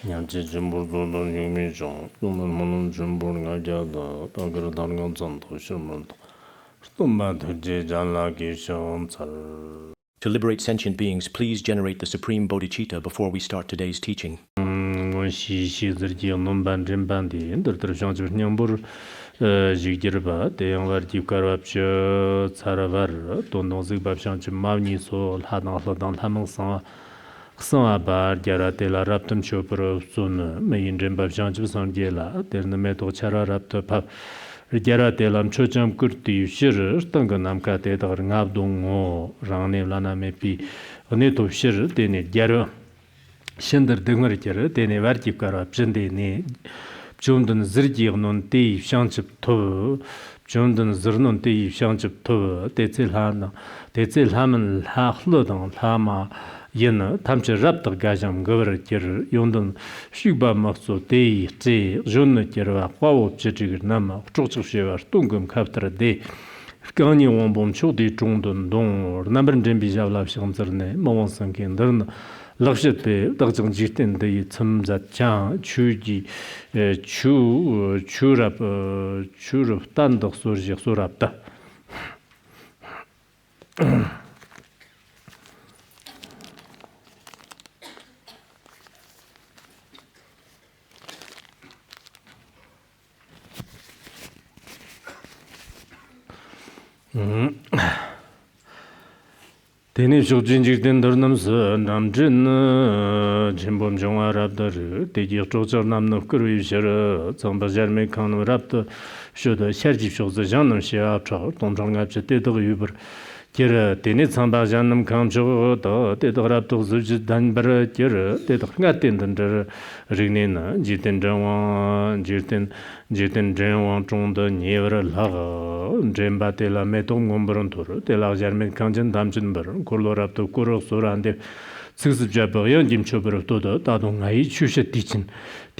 냠제 점보도 유미종 또는 모는 점보가 자다 다그러 다른 전도 실문도 또만 제잔라기 쇼잘. To liberate sentient beings, please generate the supreme bodhicitta before we start today's teaching. 시시들지 논반 전반디 인더들 장주 냠불 지기르바 대양와르지 가랍쇼 차라바르 돈노즈 밥샹치 마니소 하나하단 하망상 xāngāpār gyārā tēlā rāptam chōpara sōna mēyīn rīmbāp shāngchib sāngyēlā tērnā mē tō chārā rāpta pāp gyārā tēlām chōchām kūrtī shir tāngā nāmkā tētāgar ngāp dōng ngō rāngnē lānā mē pī nē tō shir tēnē gyārā shindar dēngar gyārā tēnē vārjib kārā pshindē nē pchōmdan zirjīg nōn tēyī shāngchib tō pchōmdan zir nōn tēyī shāngchib tō tēcē lāman lā xlōdāng lāma yana tamche rapta gajam gawar kir yondan shigba makso tei tse zhonna kirwa kwawo pchechigir nama chokchik shewa stungum kaptara de fkani wambom chokdi chongdun dong nambaran jembi javlab shigamsarne mawang sankin darna lakshit pe dakchang jiten de tsamzat chang chuji churab tandak surjik surabda Tēnī shukchīnchik tēndar namsa namchīn chimbom chōngā rabda rī tējī chokchar nam nuk kruwi shara tsāngpa zharmē kānam rabda shoda sharjib shoksa zhānam shiā chā tōngchāng ngāpcha tētag yubar kira tēnī tsāngpa zhānam kāng chokta tētag rabda zhūchī dānbar kira tētag ngā tēndan chara rīgnē na jītēn zhāngwāng chōngda nyevara lāga zhēmbā tēlā mē tōng ngōmbaran tōr tēlā zharmē kāngchān dāmchīn bar kurlo rabda kurok sorānde tsiksib jabba yanjim chobarab toda tātō ngāi chūsha tīchin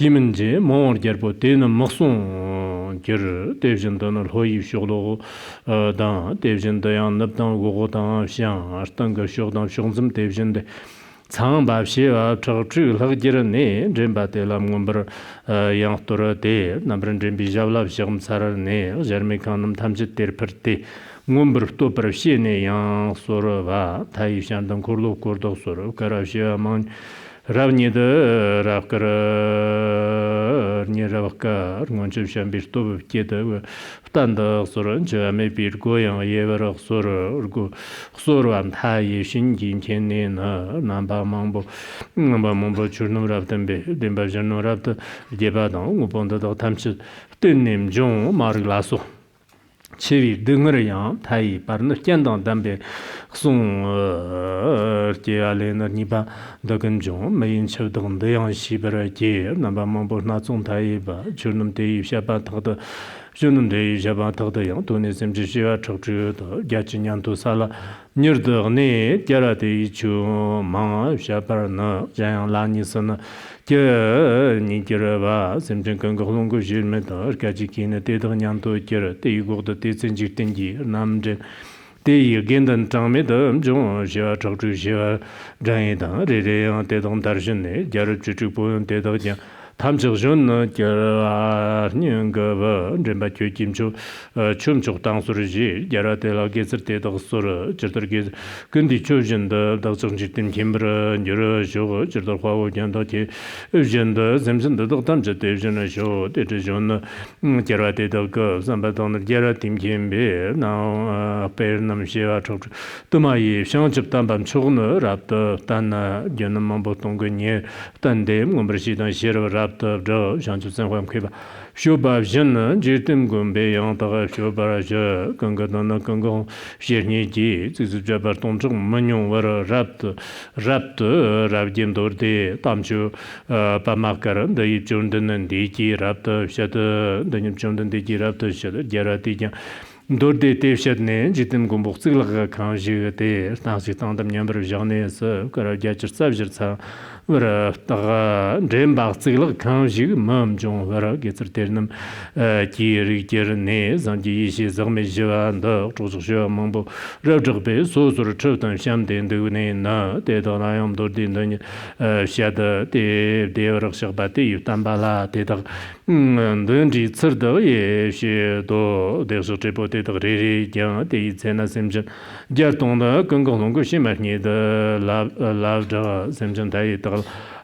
tīmin jē mōngor gyarbo tēnā maqsōng gyar tēvzhin dāna lhōyi shoklo dāng tēvzhin dāyāng nabdāng gogo dāng shiāng ashtanga shokdāng shokzim tēvzhin dē tsāng bāb shēwā chak chūg lhag gyara nē zhēmbā tēlā ngōmbar yāng tora tē nabran zhēmbi zhablab shiagam sarar nē zharmē kānam tamchit tēr par tē ngōmbar tōpar shē nē yāng sora wā tāyī shiāndāng kurlo kordok sora karab shēwā māng rāv nida rāv kara nye rāv kār ngōnchib shiāmbir tōpab kētā tānda sora chā mē pīr gōyāng yevarāk sora wām tāyī shīngjīn kēnē nāmbā māngbō chūrnum rāv tāmbē dēmbā zhārnum rāv tā dēbā dāng ngōpōnda dāg tamchit tēnēm jōng mārg lāsō chevi dengara yang tai parna kyandang dambe sung ke alena niba dagan jong mayin chavdang dayang shibara ke namba mambo na tsung tai ba churnum te shaba tagda churnum te shaba tagda yang tone semchi shiwa chakchu da gyachin yang to sala nirdag ne gyara te chu ma shabar na jayang la nisana ni kira ba semchen kanga hulungu shirme da gaji kina te dag nyang to kira te yugogda te tsenjik tenji namje te yi gendan changme da mchung shiwa chakchu shiwa jangi da re re yang te dag darshin ne gyara chuchuk poyon te dag jang tamchik shun na gyara nyanga ba rinpa kyo kimchu chumchuk tangsur shi gyara te la gezir te dag sur jirtar gezir kundi chushin da dagchak jirtin kimbra nyura shio jirtar khwawo gyanda ki ushin da zemshin da dag tamchik te ushin na shio te chishun na gyara te dag samba tangnar gyara tim kimbe na per nam shiwa chakchu tumayi shangchib tambam chukna rabda tanna gyanam mambo tonga nye tande ngombar shidan shirwa rab the Shanchu Sanhuam Kiba. Shubab Jin, Jitim Gumbe, Yantaga, Shubaraja, Gangadana, Gangon, Shirniji, Zizabarton, Manon, were rapt, Rabdim Dorde, Tamchu, Pamakaran, the Jundan and Diki, Rapta, Shatter, the Jundan Diki, Rapta, Shatter, Geratijan. Dorde Tevshatne, Jitim Gumbo, Silga, Kanji, Stansi Tandam, Yamber, Janes, Karajach, Savjata, wara taga dremba tsigla kanji mam jong wara getzer ternam ki ri ne zanji shi zagme jiwa da zhuzhu shua mangbo rajagbe so sur chautan sham den de ne na de da na yam do din de sha de de wara shaba de yu tambala de da den ji tsir de ye shi do de so che po de de ri yang de zena semjen jar tong da gong gong go shi ma ni de la da semjen dai da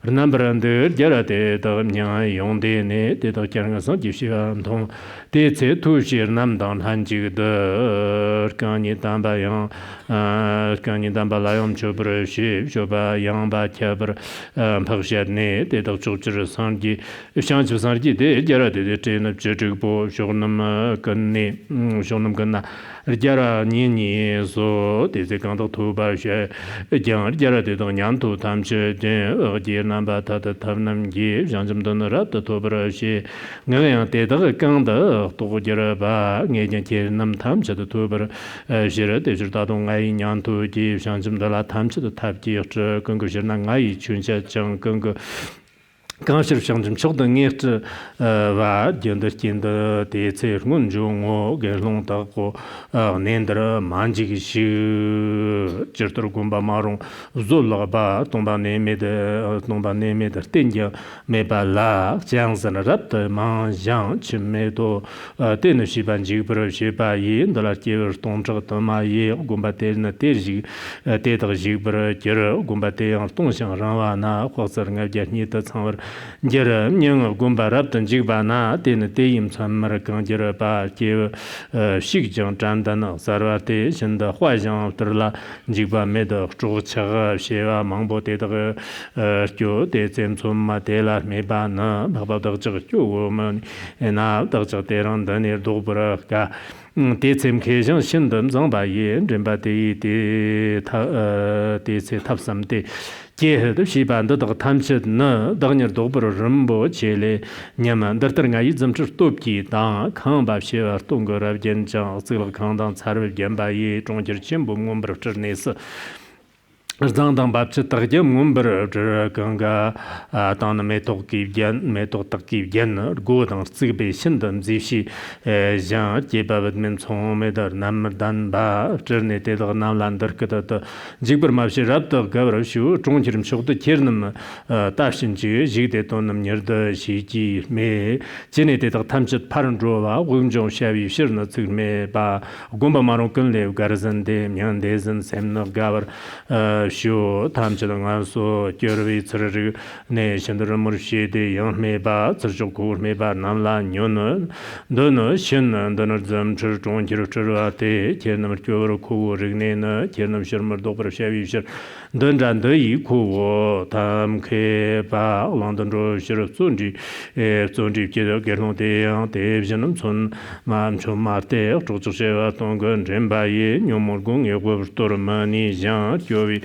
Number Jarate, the Yang Yonde, the Karangason, Jishan Tong, the Tse Tushir Namdan Hanji, the Kani Tambayan, Kani Tambalayam Chobra, Shoba, Yamba Kabra, Pakshadne, the Church Sanji, Shanju Sanji, the Jarate, the Chain of Chetupo, Shonam Kani, Shonam Kana. Jara Nini, so the second of two by Jara de Donyan to Tamche, dear number Tata Tamnam Gi, Janjam Donara, the Tobra, she, Nayan Teta Kanda, to Jaraba, Najan Nam Tamcha, the Tober, Jira, the Jardon Ayan to give Janjam de la Tamcha, the Tapji, Kungujanai, Chuncha Chang Kungu. Kanshir Shanjim Chokdang Yet Va, Jenderkin the Tse Munjung, Gelong Tako, Nendra, Manjik Shi, Jertur Gumba Maron, Zulaba, Tomba Neme, Tomba Neme, Tenja, Meba La, Jiang and Rapta, Man Jiang, Chimedo, Teneshiban Jibra, Shiba Yin, the Latier, Tonja, Tomaye, Gumbate, Terji, Teta Jibra, Jera, Gumbate, Tonshan Ravana, Hosanga Janita, Jera, Yang Gumba Raptan Jigbana, Ten Team Samar Kanjera Ba, Kiv, Shikjang Jandana, Sarvate, and the Huajang Trla, Jigba Meda, Chocha, Sheva, Mangbo Teta, Jo, De Zemsum Matela, Mebana, Baba Dr. Woman, and now Dr. Teran, Daniel Dobra. Tetsem Kajang Shindam Zangba Yen, Jemba de Tapsam de Jeh, the Shiban, the Tamshit, no, Daniel Dobro, Rumbo, Chile, Yaman, the Tangaism Topi, Da, Kamba Shiva, Tunga, Jenja, Silla Kandan, Sarve, Jemba Ye, Jonger Chimbo, Mumber, Chernes. Zangdang Babchi Tarjam Mumber, Ganga, Dana Metoki, Metotaki, Yen, Godang, Sibe, Shindam, Zishi, Jean, Jeba, Menson, Meder, Namdan Ba, Journey, Namlander, Jibber Mabshi Raptor, Gavrashu, Jonjim Shok, the Kernum, Tashinji, Jidetonum near the Shiji, Me, Geneted Tamchet Parandrova, Wunjong Shavi, Shirna, Me, Ba, Gumba Marokunle, Garazan de Miandes, Semna Gavar. Shu Tamchang so Jervi Tsuru Nation the Murshi de Young Meba, Tsurjokur Meba, Namla, Yun, Dono, Shin, and Donazam Churchon Chirate, Tiernam Kuru, Rignena, Tiernam Shermer Dobra Shavisher, Dunjan de Iku, Tam Keba, London Roger Sunji, Sunji Gerno de Janum Sun, Mamcho Marte, Tocheva Tongan, Jembaye, Nyomorgung, Yormani, Jean, Jovi.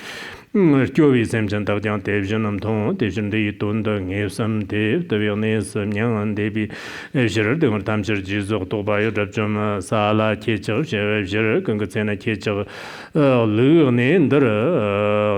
Kyovi Semjan Tagjan Devjanam Ton, Devjan de Tunda, Nesam Dev, the Vilnes, Yang, Debi, Sher, the Tamshir Jizo, Toba, Rabjam, Sala, Ketcher, Sher, Gangatsena Ketcher, Lu, Nender,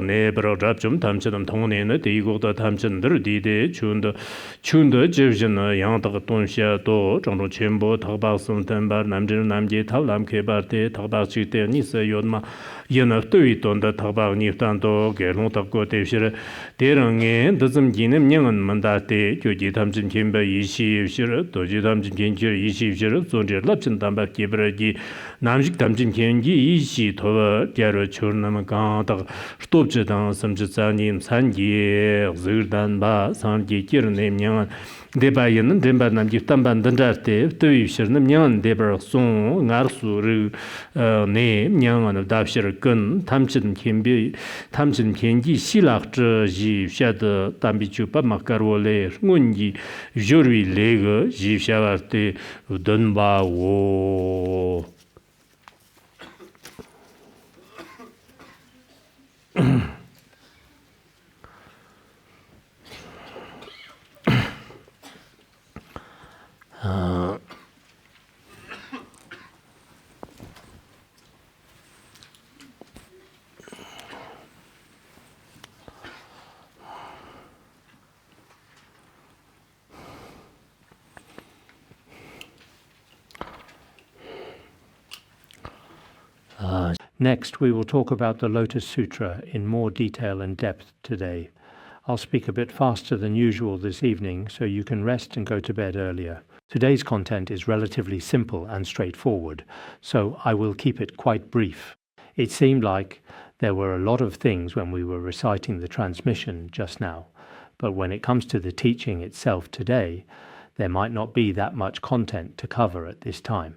Nebra, Rabjam, Tamsham Tonin, the Eagle, the Tamshander, Dide, Chunda, Jevjan, Yang Tonsha, Do, Jono Chimbo, Tabasum, Tembar, Namjir, Namji, Talam Kebarte, Tabachite, Nisa Yodma, Yen of Tuiton, the Tabak Niftanto. Gernon Tako Teshire, Terang, doesn't Ginem Yang Mandate, Kyoji Tamjin Kimba, Ishi, Shire, Toji Tamjin Kincher, Ishi, Shire, Sonja, Lapchin Tamba Kibraji, Namjik Tamjin Kenji, Ishi, Tova, Jaro Churnam Kanta, Stopchetan, Samjitsanim, Sanji, Zirdan Ba, Sanji, Kirnam Yang. Debayan, Demba Namjik Tamban Dandate, Tuishernam Yang, Debra Song, Narsu, name Yang and Dapshire Gun, Tamchin Kimbi, Tamchin Kenji, Silak, Ji, Shad, Tambichu, Pamakarole, Munji, Juri Lega, Ji Shavate, Dunba, Wo. Next, we will talk about the Lotus Sutra in more detail and depth today. I'll speak a bit faster than usual this evening so you can rest and go to bed earlier. Today's content is relatively simple and straightforward, so I will keep it quite brief. It seemed like there were a lot of things when we were reciting the transmission just now, but when it comes to the teaching itself today, there might not be that much content to cover at this time.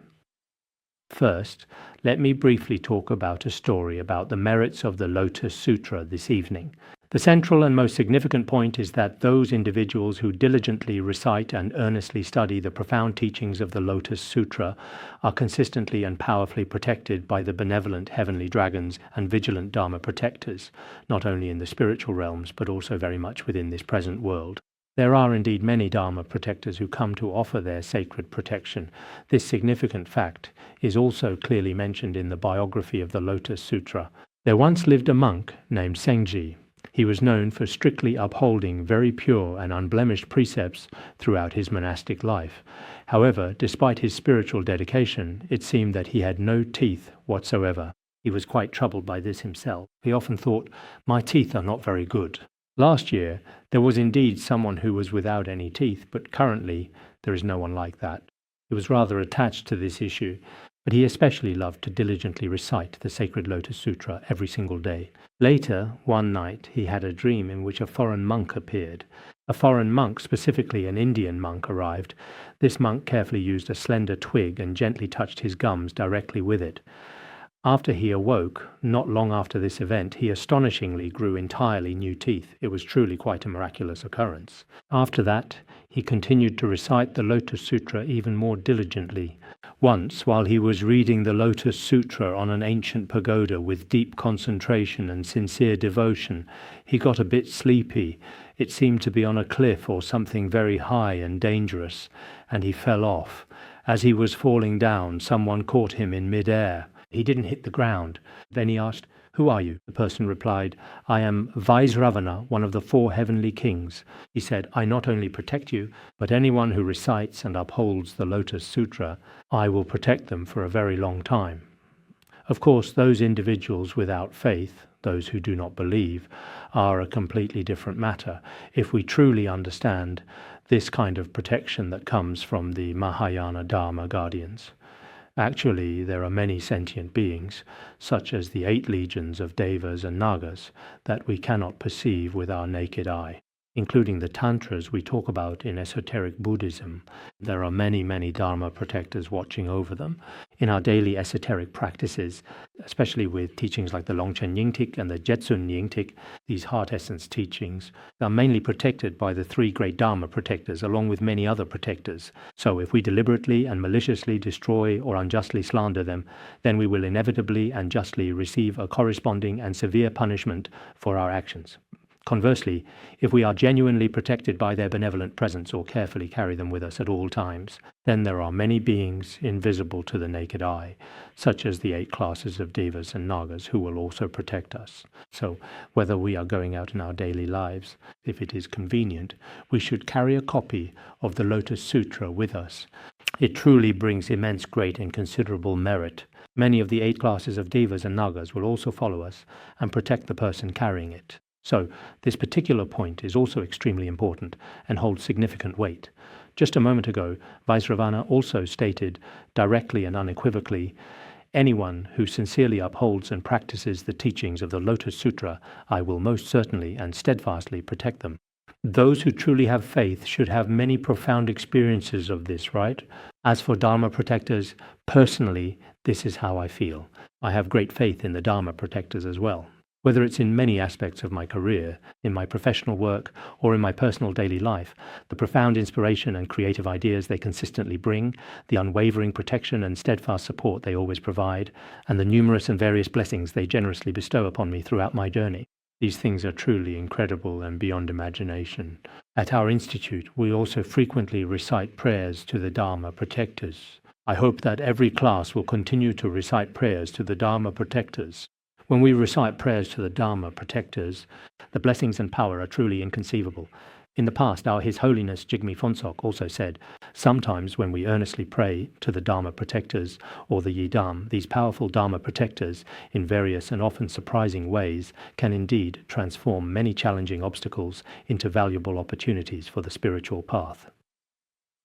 First, let me briefly talk about a story about the merits of the Lotus Sutra this evening. The central and most significant point is that those individuals who diligently recite and earnestly study the profound teachings of the Lotus Sutra are consistently and powerfully protected by the benevolent heavenly dragons and vigilant Dharma protectors, not only in the spiritual realms but also very much within this present world. There are indeed many Dharma protectors who come to offer their sacred protection. This significant fact is also clearly mentioned in the biography of the Lotus Sutra. There once lived a monk named Senji. He was known for strictly upholding very pure and unblemished precepts throughout his monastic life. However, despite his spiritual dedication, it seemed that he had no teeth whatsoever. He was quite troubled by this himself. He often thought, "My teeth are not very good." Last year, there was indeed someone who was without any teeth, but currently there is no one like that. He was rather attached to this issue, but he especially loved to diligently recite the sacred Lotus Sutra every single day. Later, one night, he had a dream in which a foreign monk appeared. A foreign monk, specifically an Indian monk, arrived. This monk carefully used a slender twig and gently touched his gums directly with it. After he awoke, not long after this event, he astonishingly grew entirely new teeth. It was truly quite a miraculous occurrence. After that, he continued to recite the Lotus Sutra even more diligently. Once, while he was reading the Lotus Sutra on an ancient pagoda with deep concentration and sincere devotion, he got a bit sleepy. It seemed to be on a cliff or something very high and dangerous, and he fell off. As he was falling down, someone caught him in mid-air. He didn't hit the ground. Then he asked, "Who are you?" The person replied, "I am Vaisravana, one of the 4 heavenly kings." He said, "I not only protect you, but anyone who recites and upholds the Lotus Sutra, I will protect them for a very long time." Of course, those individuals without faith, those who do not believe, are a completely different matter. If we truly understand this kind of protection that comes from the Mahayana Dharma guardians. Actually, there are many sentient beings, such as the 8 legions of Devas and Nagas, that we cannot perceive with our naked eye. Including the Tantras we talk about in esoteric Buddhism. There are many, many Dharma protectors watching over them. In our daily esoteric practices, especially with teachings like the Longchen Yingtik and the Jetsun Yingtik, these heart essence teachings are mainly protected by the 3 great Dharma protectors, along with many other protectors. So if we deliberately and maliciously destroy or unjustly slander them, then we will inevitably and justly receive a corresponding and severe punishment for our actions. Conversely, if we are genuinely protected by their benevolent presence or carefully carry them with us at all times, then there are many beings invisible to the naked eye, such as the 8 classes of Devas and Nagas who will also protect us. So, whether we are going out in our daily lives, if it is convenient, we should carry a copy of the Lotus Sutra with us. It truly brings immense great and considerable merit. Many of the 8 classes of Devas and Nagas will also follow us and protect the person carrying it. So, this particular point is also extremely important and holds significant weight. Just a moment ago, Vaisravana also stated directly and unequivocally, "Anyone who sincerely upholds and practices the teachings of the Lotus Sutra, I will most certainly and steadfastly protect them." Those who truly have faith should have many profound experiences of this, right? As for Dharma protectors, personally, this is how I feel. I have great faith in the Dharma protectors as well. Whether it's in many aspects of my career, in my professional work, or in my personal daily life, the profound inspiration and creative ideas they consistently bring, the unwavering protection and steadfast support they always provide, and the numerous and various blessings they generously bestow upon me throughout my journey. These things are truly incredible and beyond imagination. At our institute, we also frequently recite prayers to the Dharma protectors. I hope that every class will continue to recite prayers to the Dharma protectors. When we recite prayers to the Dharma protectors, the blessings and power are truly inconceivable. In the past, our His Holiness Jigme Phuntsok also said, sometimes when we earnestly pray to the Dharma protectors or the Yidam, these powerful Dharma protectors, in various and often surprising ways, can indeed transform many challenging obstacles into valuable opportunities for the spiritual path.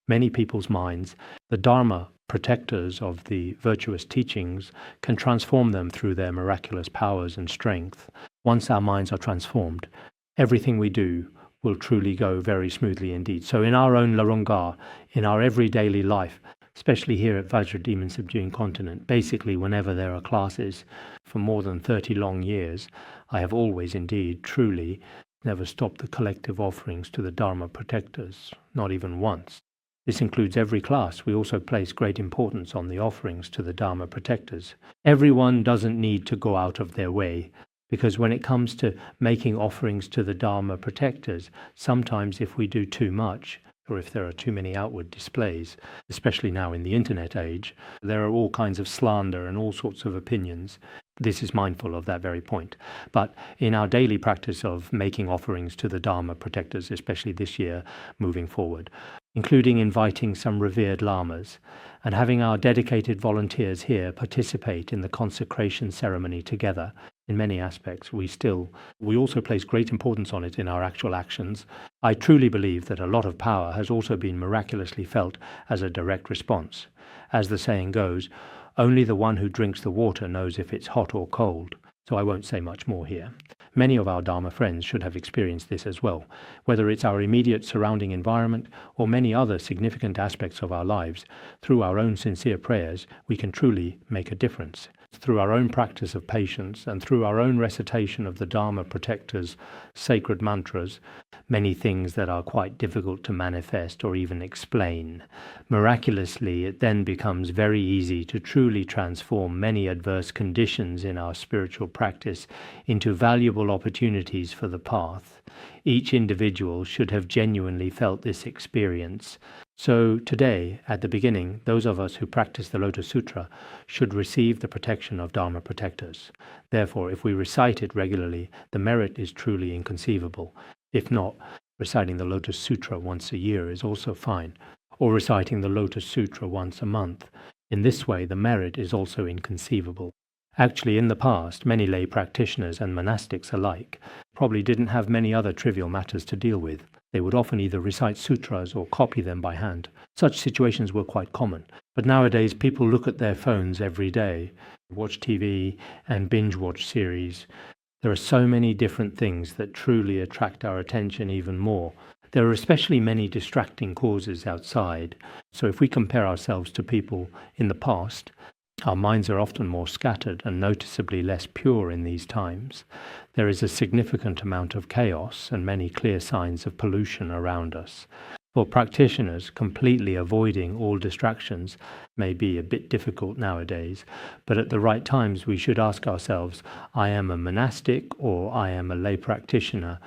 Many people's minds, the Dharma protectors of the virtuous teachings, can transform them through their miraculous powers and strength. Once our minds are transformed, everything we do will truly go very smoothly indeed. So in our own Larungar, in our everyday life, especially here at Vajra Demon Subduing Continent, basically whenever there are classes for more than 30 long years, I have always indeed, truly, never stopped the collective offerings to the Dharma protectors, not even once. This includes every class. We also place great importance on the offerings to the Dharma protectors. Everyone doesn't need to go out of their way, because when it comes to making offerings to the Dharma protectors, sometimes if we do too much, or if there are too many outward displays, especially now in the internet age, there are all kinds of slander and all sorts of opinions. This is mindful of that very point. But in our daily practice of making offerings to the Dharma protectors, especially this year moving forward, including inviting some revered lamas, and having our dedicated volunteers here participate in the consecration ceremony together, in many aspects, we also place great importance on it in our actual actions. I truly believe that a lot of power has also been miraculously felt as a direct response. As the saying goes, only the one who drinks the water knows if it's hot or cold, so I won't say much more here. Many of our Dharma friends should have experienced this as well, whether it's our immediate surrounding environment or many other significant aspects of our lives. Through our own sincere prayers, we can truly make a difference. Through our own practice of patience and through our own recitation of the Dharma protectors' sacred mantras, many things that are quite difficult to manifest or even explain. Miraculously, it then becomes very easy to truly transform many adverse conditions in our spiritual practice into valuable opportunities for the path. Each individual should have genuinely felt this experience. So today, at the beginning, those of us who practice the Lotus Sutra should receive the protection of Dharma protectors. Therefore, if we recite it regularly, the merit is truly inconceivable. If not, reciting the Lotus Sutra once a year is also fine, or reciting the Lotus Sutra once a month. In this way, the merit is also inconceivable. Actually, in the past, many lay practitioners and monastics alike probably didn't have many other trivial matters to deal with. They would often either recite sutras or copy them by hand. Such situations were quite common. But nowadays, people look at their phones every day, watch TV and binge-watch series. There are so many different things that truly attract our attention even more. There are especially many distracting causes outside. So if we compare ourselves to people in the past, our minds are often more scattered and noticeably less pure in these times. There is a significant amount of chaos and many clear signs of pollution around us. For practitioners, completely avoiding all distractions may be a bit difficult nowadays, but at the right times we should ask ourselves, I am a monastic or I am a lay practitioner.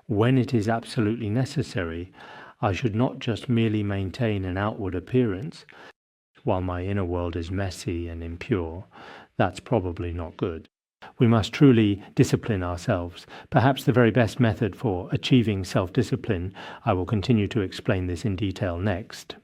When it is absolutely necessary, I should not just merely maintain an outward appearance, while my inner world is messy and impure. That's probably not good. We must truly discipline ourselves. Perhaps the very best method for achieving self-discipline, I will continue to explain this in detail next.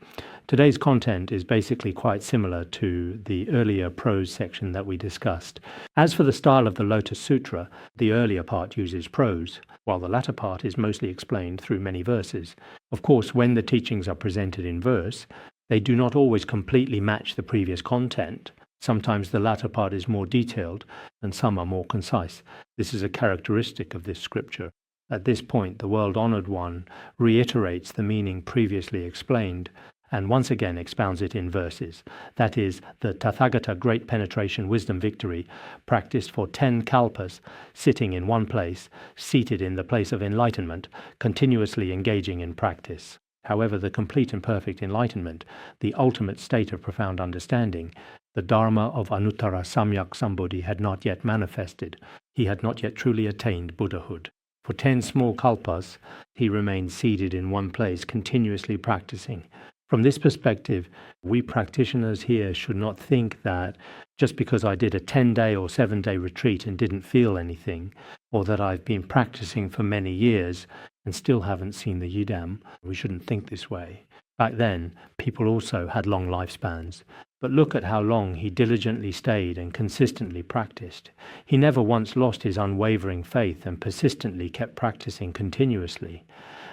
Today's content is basically quite similar to the earlier prose section that we discussed. As for the style of the Lotus Sutra, the earlier part uses prose, while the latter part is mostly explained through many verses. Of course, when the teachings are presented in verse, they do not always completely match the previous content. Sometimes the latter part is more detailed and some are more concise. This is a characteristic of this scripture. At this point, the world-honored one reiterates the meaning previously explained and once again expounds it in verses. That is, the Tathagata Great Penetration Wisdom Victory, practiced for 10 kalpas, sitting in one place, seated in the place of enlightenment, continuously engaging in practice. However, the complete and perfect enlightenment, the ultimate state of profound understanding, the Dharma of Anuttara Samyak Sambodhi had not yet manifested. He had not yet truly attained Buddhahood. For 10 small kalpas, he remained seated in one place, continuously practicing. From this perspective, we practitioners here should not think that just because I did a 10-day or 7-day retreat and didn't feel anything, or that I've been practicing for many years and still haven't seen the Yidam. We shouldn't think this way. Back then, people also had long lifespans. But look at how long he diligently stayed and consistently practiced. He never once lost his unwavering faith and persistently kept practicing continuously.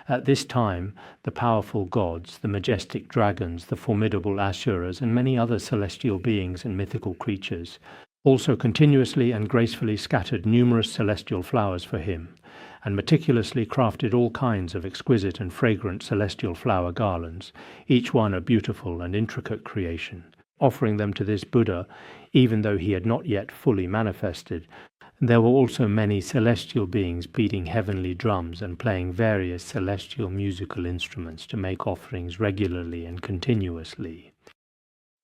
At this time, the powerful gods, the majestic dragons, the formidable asuras, and many other celestial beings and mythical creatures also continuously and gracefully scattered numerous celestial flowers for him, and meticulously crafted all kinds of exquisite and fragrant celestial flower garlands, each one a beautiful and intricate creation, offering them to this Buddha, even though he had not yet fully manifested. There were also many celestial beings beating heavenly drums and playing various celestial musical instruments to make offerings regularly and continuously.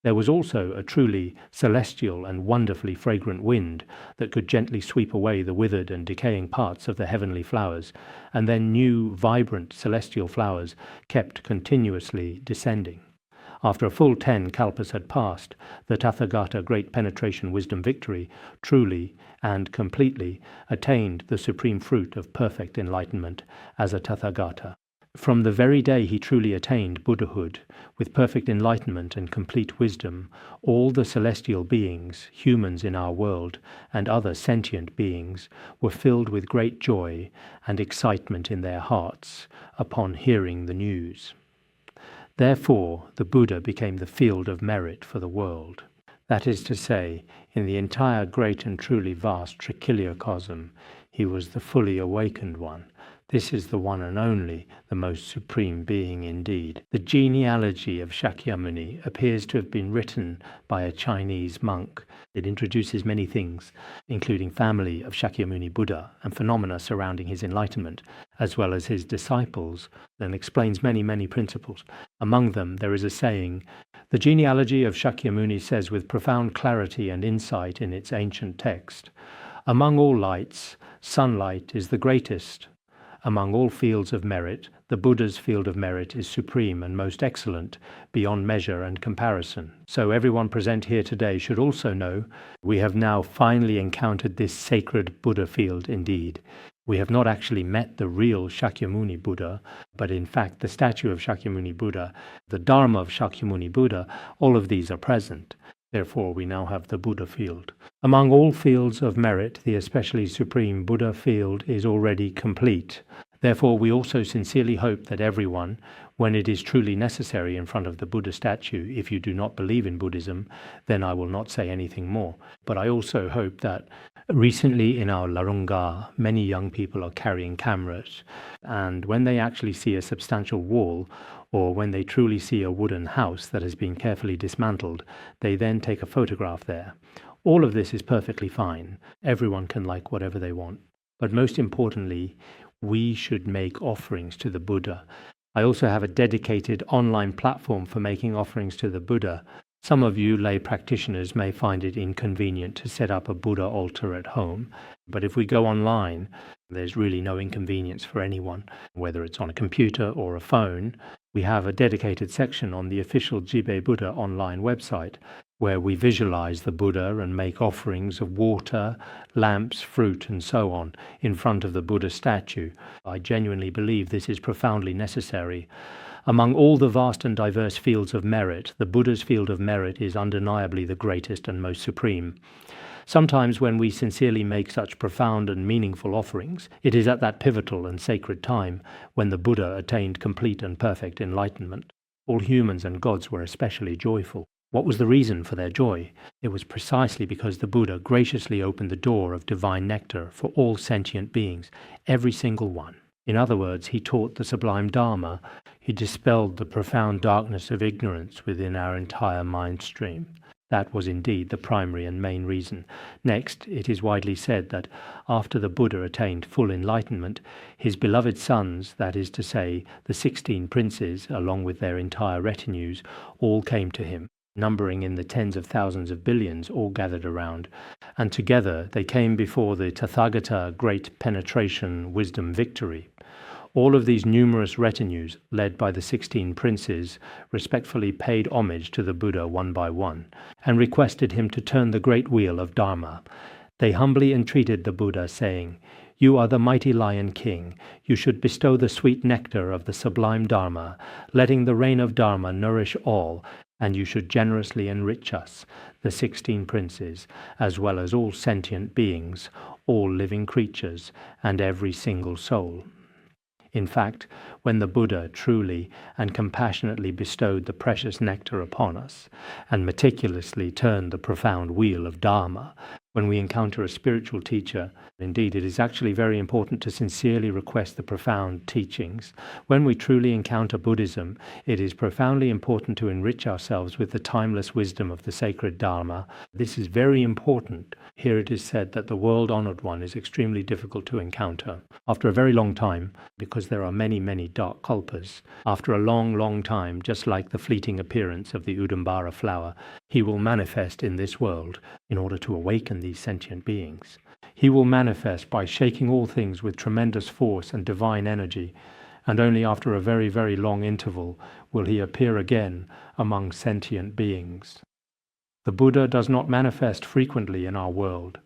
There was also a truly celestial and wonderfully fragrant wind that could gently sweep away the withered and decaying parts of the heavenly flowers, and then new, vibrant celestial flowers kept continuously descending. After a full 10 kalpas had passed, the Tathagata Great Penetration Wisdom Victory truly and completely attained the supreme fruit of perfect enlightenment as a Tathagata. From the very day he truly attained Buddhahood, with perfect enlightenment and complete wisdom, all the celestial beings, humans in our world, and other sentient beings were filled with great joy and excitement in their hearts upon hearing the news. Therefore, the Buddha became the field of merit for the world. That is to say, in the entire great and truly vast trichiliocosm, he was the fully awakened one. This is the one and only, the most supreme being indeed. The genealogy of Shakyamuni appears to have been written by a Chinese monk. It introduces many things, including family of Shakyamuni Buddha and phenomena surrounding his enlightenment, as well as his disciples, and explains many principles. Among them, there is a saying, "The genealogy of Shakyamuni says with profound clarity and insight in its ancient text, among all lights, sunlight is the greatest. Among all fields of merit, the Buddha's field of merit is supreme and most excellent, beyond measure and comparison. So everyone present here today should also know we have now finally encountered this sacred Buddha field indeed. We have not actually met the real Shakyamuni Buddha, but in fact the statue of Shakyamuni Buddha, the Dharma of Shakyamuni Buddha, all of these are present. Therefore, we now have the Buddha field. Among all fields of merit, the especially supreme Buddha field is already complete. Therefore, we also sincerely hope that everyone, when it is truly necessary in front of the Buddha statue, if you do not believe in Buddhism, then I will not say anything more. But I also hope that recently in our Larunga, many young people are carrying cameras, and when they actually see a substantial wall, or when they truly see a wooden house that has been carefully dismantled, they then take a photograph there. All of this is perfectly fine. Everyone can like whatever they want. But most importantly, we should make offerings to the Buddha. I also have a dedicated online platform for making offerings to the Buddha. Some of you lay practitioners may find it inconvenient to set up a Buddha altar at home, but if we go online, there's really no inconvenience for anyone, whether it's on a computer or a phone. We have a dedicated section on the official Jibe Buddha online website where we visualize the Buddha and make offerings of water, lamps, fruit, and so on in front of the Buddha statue. I genuinely believe this is profoundly necessary. Among all the vast and diverse fields of merit, the Buddha's field of merit is undeniably the greatest and most supreme. Sometimes when we sincerely make such profound and meaningful offerings, it is at that pivotal and sacred time when the Buddha attained complete and perfect enlightenment. All humans and gods were especially joyful. What was the reason for their joy? It was precisely because the Buddha graciously opened the door of divine nectar for all sentient beings, every single one. In other words, he taught the sublime Dharma. He dispelled the profound darkness of ignorance within our entire mind stream. That was indeed the primary and main reason. Next, it is widely said that after the Buddha attained full enlightenment, his beloved sons, that is to say, the 16 princes, along with their entire retinues, all came to him, numbering in the tens of thousands of billions, all gathered around, and together they came before the Tathagata Great Penetration Wisdom Victory. All of these numerous retinues, led by the 16 princes, respectfully paid homage to the Buddha one by one, and requested him to turn the great wheel of Dharma. They humbly entreated the Buddha, saying, You are the mighty Lion King. You should bestow the sweet nectar of the sublime Dharma, letting the rain of Dharma nourish all, and you should generously enrich us, the 16 princes, as well as all sentient beings, all living creatures, and every single soul. In fact, when the Buddha truly and compassionately bestowed the precious nectar upon us, and meticulously turned the profound wheel of Dharma, when we encounter a spiritual teacher, indeed it is actually very important to sincerely request the profound teachings. When we truly encounter Buddhism, it is profoundly important to enrich ourselves with the timeless wisdom of the sacred Dharma. This is very important. Here it is said that the world-honored one is extremely difficult to encounter. After a very long time, because there are many, many dark kalpas, after a long, long time, just like the fleeting appearance of the Udambara flower, he will manifest in this world in order to awaken these sentient beings. He will manifest by shaking all things with tremendous force and divine energy, and only after a very, very long interval will he appear again among sentient beings. The Buddha does not manifest frequently in our world.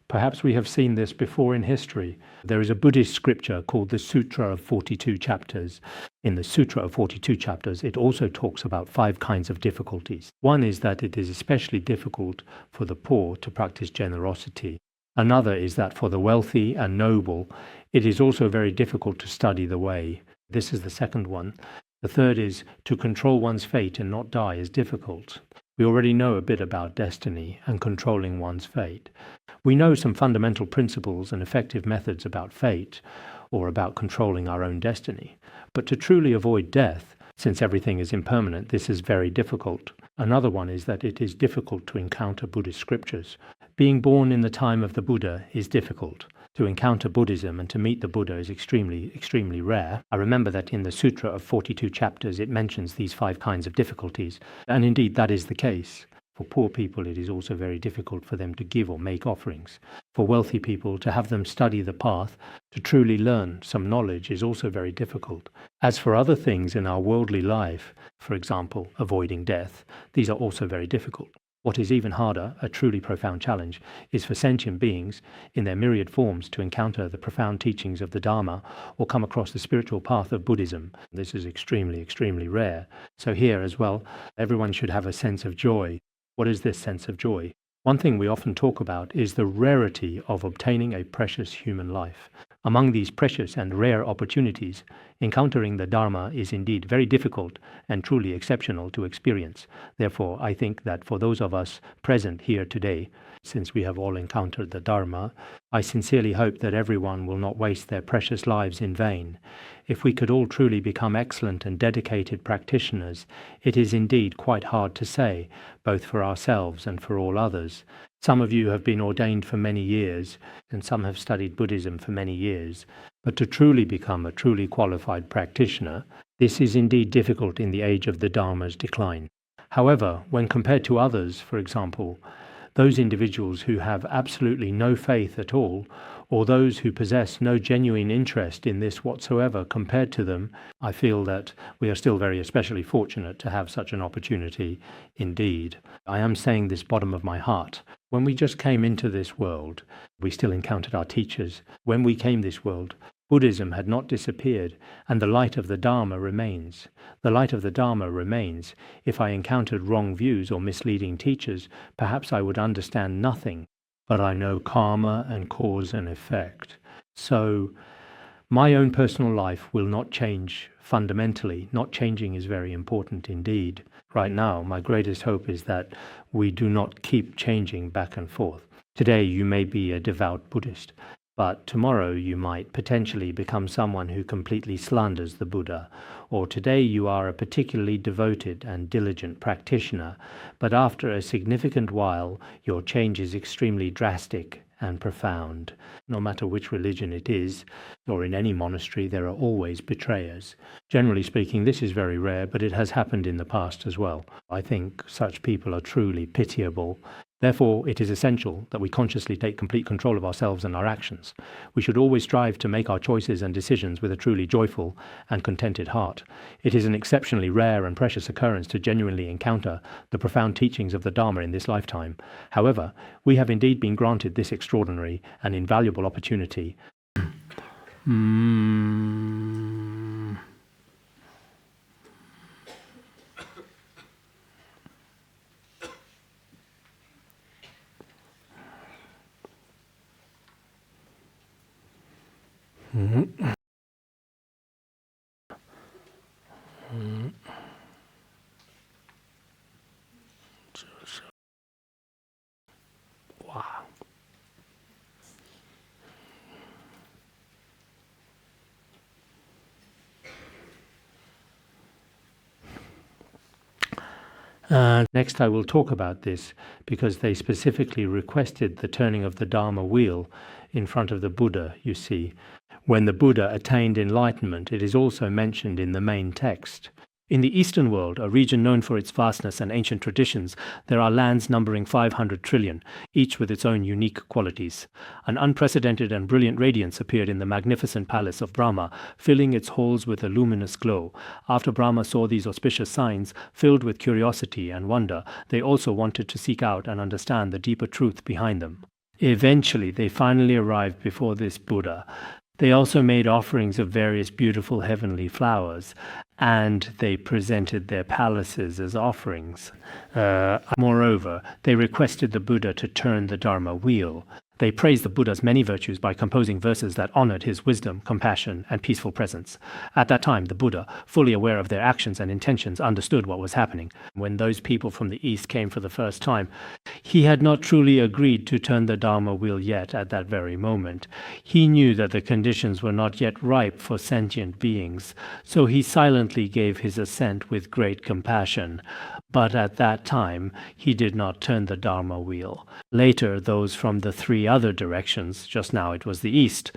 Perhaps we have seen this before in history. There is a Buddhist scripture called the Sutra of 42 chapters. In the Sutra of 42 chapters, it also talks about 5 kinds of difficulties. One is that it is especially difficult for the poor to practice generosity. Another is that for the wealthy and noble, it is also very difficult to study the way. This is the second one. The third is to control one's fate and not die is difficult. We already know a bit about destiny and controlling one's fate. We know some fundamental principles and effective methods about fate, or about controlling our own destiny. But to truly avoid death, since everything is impermanent, this is very difficult. Another one is that it is difficult to encounter Buddhist scriptures. Being born in the time of the Buddha is difficult. To encounter Buddhism and to meet the Buddha is extremely, extremely rare. I remember that in the Sutra of 42 chapters it mentions these 5 kinds of difficulties, and indeed that is the case. For poor people it is also very difficult for them to give or make offerings. For wealthy people to have them study the path, to truly learn some knowledge is also very difficult. As for other things in our worldly life, for example, avoiding death, these are also very difficult. What is even harder, a truly profound challenge, is for sentient beings, in their myriad forms, to encounter the profound teachings of the Dharma or come across the spiritual path of Buddhism. This is extremely, extremely rare. So here as well, everyone should have a sense of joy. What is this sense of joy? One thing we often talk about is the rarity of obtaining a precious human life. Among these precious and rare opportunities, encountering the Dharma is indeed very difficult and truly exceptional to experience. Therefore, I think that for those of us present here today, since we have all encountered the Dharma, I sincerely hope that everyone will not waste their precious lives in vain. If we could all truly become excellent and dedicated practitioners, it is indeed quite hard to say, both for ourselves and for all others. Some of you have been ordained for many years, and some have studied Buddhism for many years. But to truly become a truly qualified practitioner, this is indeed difficult in the age of the Dharma's decline. However, when compared to others, for example, those individuals who have absolutely no faith at all, or those who possess no genuine interest in this whatsoever compared to them, I feel that we are still very especially fortunate to have such an opportunity indeed. I am saying this bottom of my heart. When we just came into this world, we still encountered our teachers. When we came this world, Buddhism had not disappeared, and the light of the Dharma remains. The light of the Dharma remains. If I encountered wrong views or misleading teachers, perhaps I would understand nothing. But I know karma and cause and effect. So my own personal life will not change fundamentally. Not changing is very important indeed. Right now, my greatest hope is that we do not keep changing back and forth. Today you may be a devout Buddhist, but tomorrow you might potentially become someone who completely slanders the Buddha. Or today you are a particularly devoted and diligent practitioner, but after a significant while your change is extremely drastic and profound. No matter which religion it is, or in any monastery, there are always betrayers. Generally speaking, this is very rare, but it has happened in the past as well. I think such people are truly pitiable. Therefore, it is essential that we consciously take complete control of ourselves and our actions. We should always strive to make our choices and decisions with a truly joyful and contented heart. It is an exceptionally rare and precious occurrence to genuinely encounter the profound teachings of the Dharma in this lifetime. However, we have indeed been granted this extraordinary and invaluable opportunity. Wow. Next I will talk about this because they specifically requested the turning of the Dharma wheel in front of the Buddha, you see. When the Buddha attained enlightenment, it is also mentioned in the main text. In the Eastern world, a region known for its vastness and ancient traditions, there are lands numbering 500 trillion, each with its own unique qualities. An unprecedented and brilliant radiance appeared in the magnificent palace of Brahma, filling its halls with a luminous glow. After Brahma saw these auspicious signs, filled with curiosity and wonder, they also wanted to seek out and understand the deeper truth behind them. Eventually, they finally arrived before this Buddha. They also made offerings of various beautiful heavenly flowers, and they presented their palaces as offerings. Moreover, they requested the Buddha to turn the Dharma wheel. They praised the Buddha's many virtues by composing verses that honored his wisdom, compassion, and peaceful presence. At that time, the Buddha, fully aware of their actions and intentions, understood what was happening. When those people from the East came for the first time, he had not truly agreed to turn the Dharma wheel yet at that very moment. He knew that the conditions were not yet ripe for sentient beings, so he silently gave his assent with great compassion. But at that time, he did not turn the Dharma wheel. Later, those from the three other directions, just now it was the East,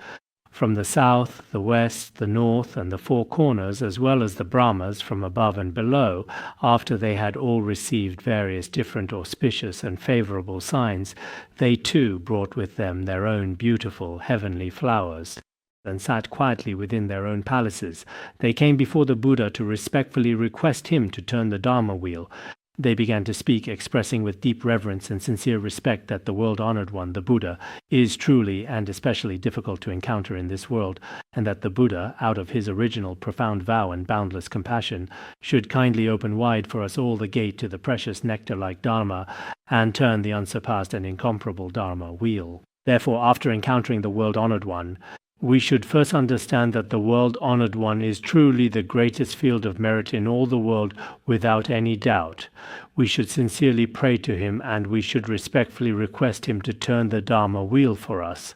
from the south, the west, the north, and the four corners, as well as the Brahmas from above and below, after they had all received various different auspicious and favorable signs, they too brought with them their own beautiful heavenly flowers, and sat quietly within their own palaces. They came before the Buddha to respectfully request him to turn the Dharma wheel. They began to speak, expressing with deep reverence and sincere respect that the world-honored one, the Buddha, is truly and especially difficult to encounter in this world, and that the Buddha, out of his original profound vow and boundless compassion, should kindly open wide for us all the gate to the precious nectar-like Dharma, and turn the unsurpassed and incomparable Dharma wheel. Therefore, after encountering the world-honored one, we should first understand that the world-honored one is truly the greatest field of merit in all the world without any doubt. We should sincerely pray to him, and we should respectfully request him to turn the Dharma wheel for us.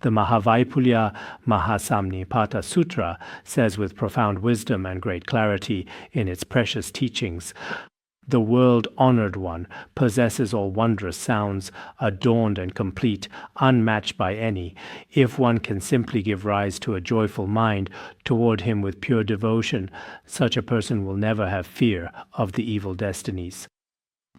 The Mahavaipulya Mahasamnipata Sutra says with profound wisdom and great clarity in its precious teachings, "The world-honored one possesses all wondrous sounds, adorned and complete, unmatched by any. If one can simply give rise to a joyful mind toward him with pure devotion, such a person will never have fear of the evil destinies."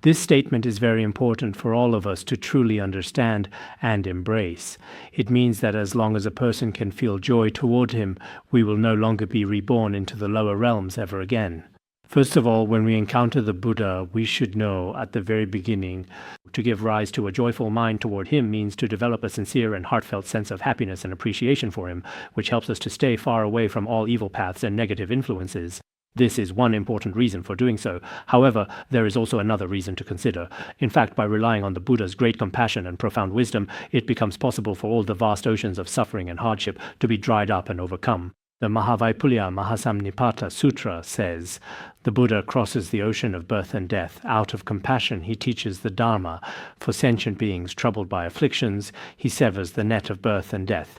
This statement is very important for all of us to truly understand and embrace. It means that as long as a person can feel joy toward him, we will no longer be reborn into the lower realms ever again. First of all, when we encounter the Buddha, we should know at the very beginning to give rise to a joyful mind toward him means to develop a sincere and heartfelt sense of happiness and appreciation for him, which helps us to stay far away from all evil paths and negative influences. This is one important reason for doing so. However, there is also another reason to consider. In fact, by relying on the Buddha's great compassion and profound wisdom, it becomes possible for all the vast oceans of suffering and hardship to be dried up and overcome. The Mahavaipulya Mahasamnipata Sutra says, "The Buddha crosses the ocean of birth and death. Out of compassion he teaches the Dharma. For sentient beings troubled by afflictions, he severs the net of birth and death."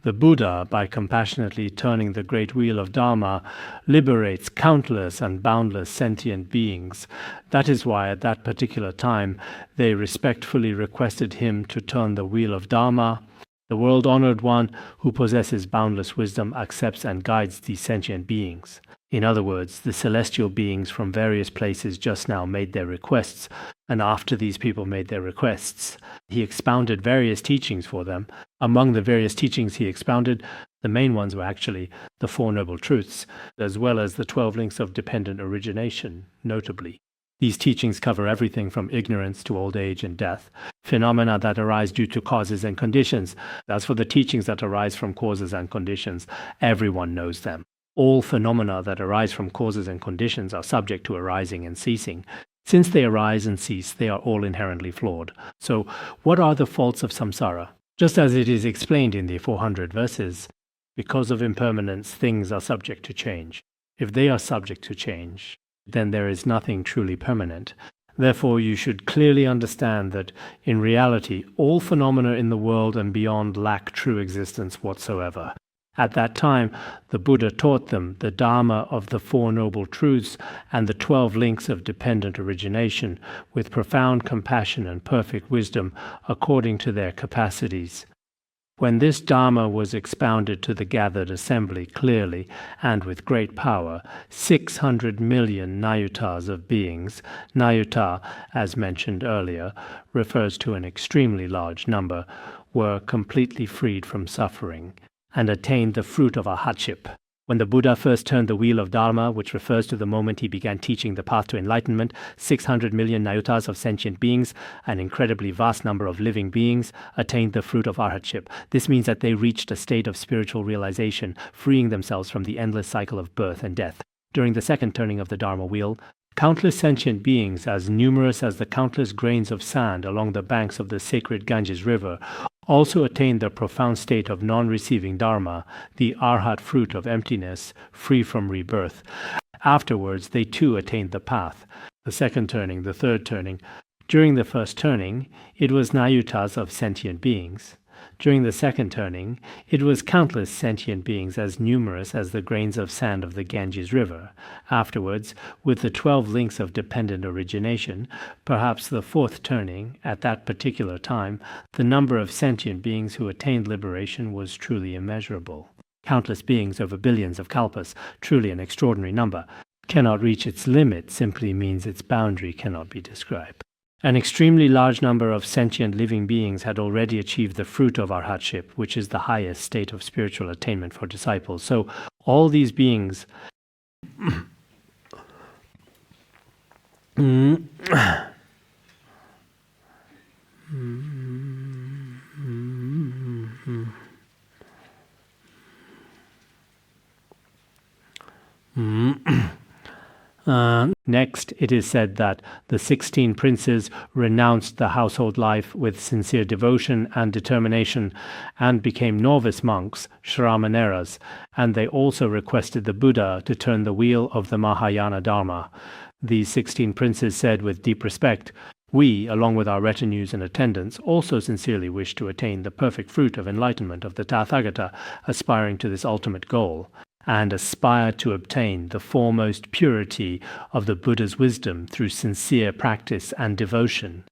The Buddha, by compassionately turning the great wheel of Dharma, liberates countless and boundless sentient beings. That is why at that particular time they respectfully requested him to turn the wheel of Dharma. The world-honored one who possesses boundless wisdom accepts and guides these sentient beings. In other words, the celestial beings from various places just now made their requests, and after these people made their requests, he expounded various teachings for them. Among the various teachings he expounded, the main ones were actually the Four Noble Truths, as well as the 12 links of dependent origination, notably. These teachings cover everything from ignorance to old age and death, phenomena that arise due to causes and conditions. As for the teachings that arise from causes and conditions, everyone knows them. All phenomena that arise from causes and conditions are subject to arising and ceasing. Since they arise and cease, they are all inherently flawed. So, what are the faults of samsara? Just as it is explained in the 400 verses, because of impermanence, things are subject to change. If they are subject to change, then there is nothing truly permanent. Therefore, you should clearly understand that, in reality, all phenomena in the world and beyond lack true existence whatsoever. At that time, the Buddha taught them the Dharma of the Four Noble Truths and the 12 links of dependent origination with profound compassion and perfect wisdom according to their capacities. When this Dharma was expounded to the gathered assembly clearly and with great power, 600 million nayutas of beings, nayuta, as mentioned earlier, refers to an extremely large number, were completely freed from suffering and attained the fruit of arhatship. When the Buddha first turned the wheel of Dharma, which refers to the moment he began teaching the path to enlightenment, 600 million nayutas of sentient beings, an incredibly vast number of living beings, attained the fruit of arhatship. This means that they reached a state of spiritual realization, freeing themselves from the endless cycle of birth and death. During the second turning of the Dharma wheel, countless sentient beings, as numerous as the countless grains of sand along the banks of the sacred Ganges River, also attained the profound state of non-receiving Dharma, the arhat fruit of emptiness, free from rebirth. Afterwards, they too attained the path. The second turning, the third turning. During the first turning, it was nayutas of sentient beings. During the second turning, it was countless sentient beings as numerous as the grains of sand of the Ganges River. Afterwards, with the 12 links of dependent origination, perhaps the fourth turning, at that particular time, the number of sentient beings who attained liberation was truly immeasurable. Countless beings over billions of kalpas, truly an extraordinary number. Cannot reach its limit simply means its boundary cannot be described. An extremely large number of sentient living beings had already achieved the fruit of arhatship, which is the highest state of spiritual attainment for disciples. So all these beings Next, it is said that the 16 princes renounced the household life with sincere devotion and determination and became novice monks, Śrāmaneras, and they also requested the Buddha to turn the wheel of the Mahayana Dharma. These 16 princes said with deep respect, "We, along with our retinues and attendants, also sincerely wish to attain the perfect fruit of enlightenment of the Tathagata, aspiring to this ultimate goal, and aspire to obtain the foremost purity of the Buddha's wisdom through sincere practice and devotion.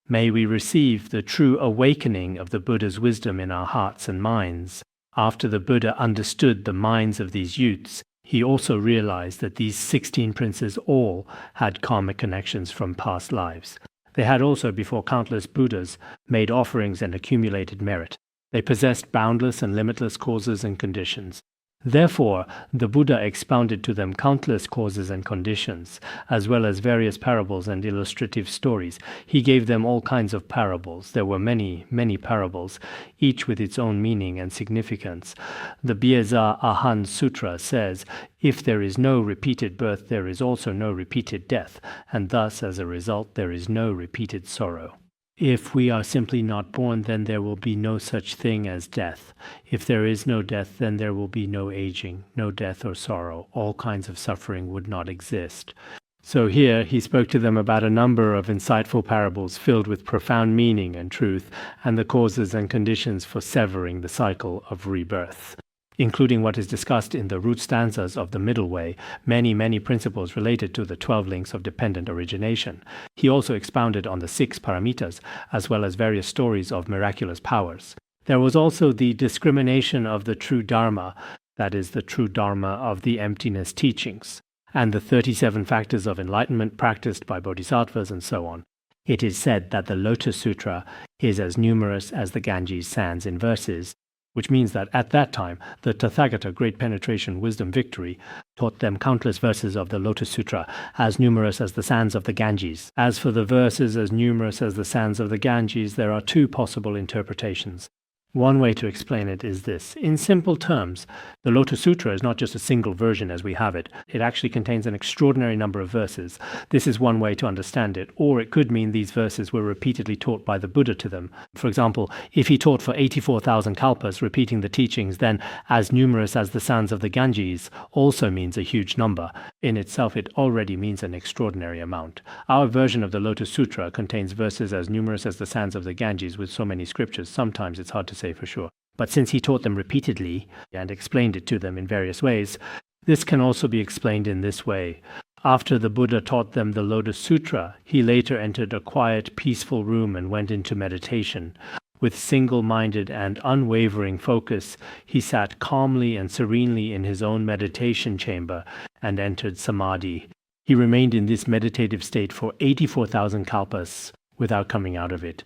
May we receive the true awakening of the Buddha's wisdom in our hearts and minds." After the Buddha understood the minds of these youths, he also realized that these 16 princes all had karmic connections from past lives. They had also, before countless Buddhas, made offerings and accumulated merit. They possessed boundless and limitless causes and conditions. Therefore, the Buddha expounded to them countless causes and conditions, as well as various parables and illustrative stories. He gave them all kinds of parables. There were many, many parables, each with its own meaning and significance. The Byeza Ahan Sutra says, "If there is no repeated birth, there is also no repeated death, and thus, as a result, there is no repeated sorrow. If we are simply not born, then there will be no such thing as death. If there is no death, then there will be no aging, no death or sorrow. All kinds of suffering would not exist." So here he spoke to them about a number of insightful parables filled with profound meaning and truth, and the causes and conditions for severing the cycle of rebirth, including what is discussed in the root stanzas of the Middle Way, many principles related to the 12 links of dependent origination. He also expounded on the 6 paramitas, as well as various stories of miraculous powers. There was also the discrimination of the true Dharma, that is, the true Dharma of the emptiness teachings, and the 37 factors of enlightenment practiced by Bodhisattvas and so on. It is said that the Lotus Sutra is as numerous as the Ganges sands in verses, which means that at that time, the Tathagata, great penetration, wisdom, victory, taught them countless verses of the Lotus Sutra, as numerous as the sands of the Ganges. As for the verses as numerous as the sands of the Ganges, there are two possible interpretations. One way to explain it is this. In simple terms, the Lotus Sutra is not just a single version as we have it. It actually contains an extraordinary number of verses. This is one way to understand it. Or it could mean these verses were repeatedly taught by the Buddha to them. For example, if he taught for 84,000 kalpas, repeating the teachings, then as numerous as the sands of the Ganges also means a huge number. In itself, it already means an extraordinary amount. Our version of the Lotus Sutra contains verses as numerous as the sands of the Ganges with so many scriptures. Sometimes it's hard to say for sure. But since he taught them repeatedly and explained it to them in various ways, this can also be explained in this way. After the Buddha taught them the Lotus Sutra, he later entered a quiet, peaceful room and went into meditation. With single-minded and unwavering focus, he sat calmly and serenely in his own meditation chamber and entered samadhi. He remained in this meditative state for 84,000 kalpas without coming out of it.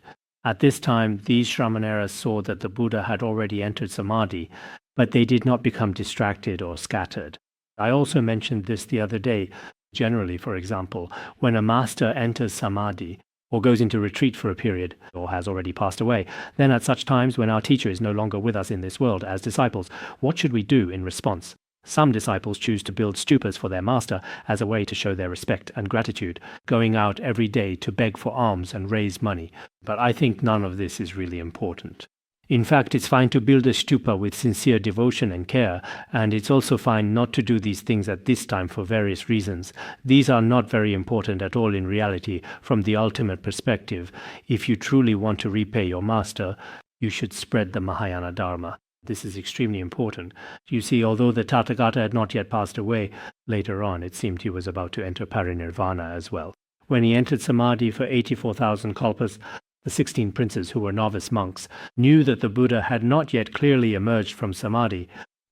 At this time, these Shramaneras saw that the Buddha had already entered samadhi, but they did not become distracted or scattered. I also mentioned this the other day. Generally, for example, when a master enters samadhi, or goes into retreat for a period, or has already passed away, then at such times when our teacher is no longer with us in this world as disciples, what should we do in response? Some disciples choose to build stupas for their master as a way to show their respect and gratitude, going out every day to beg for alms and raise money. But I think none of this is really important. In fact, it's fine to build a stupa with sincere devotion and care, and it's also fine not to do these things at this time for various reasons. These are not very important at all in reality from the ultimate perspective. If you truly want to repay your master, you should spread the Mahayana Dharma. This is extremely important. You see, although the Tathagata had not yet passed away, later on it seemed he was about to enter parinirvana as well. When he entered samadhi for 84,000 kalpas, the 16 princes who were novice monks knew that the Buddha had not yet clearly emerged from samadhi.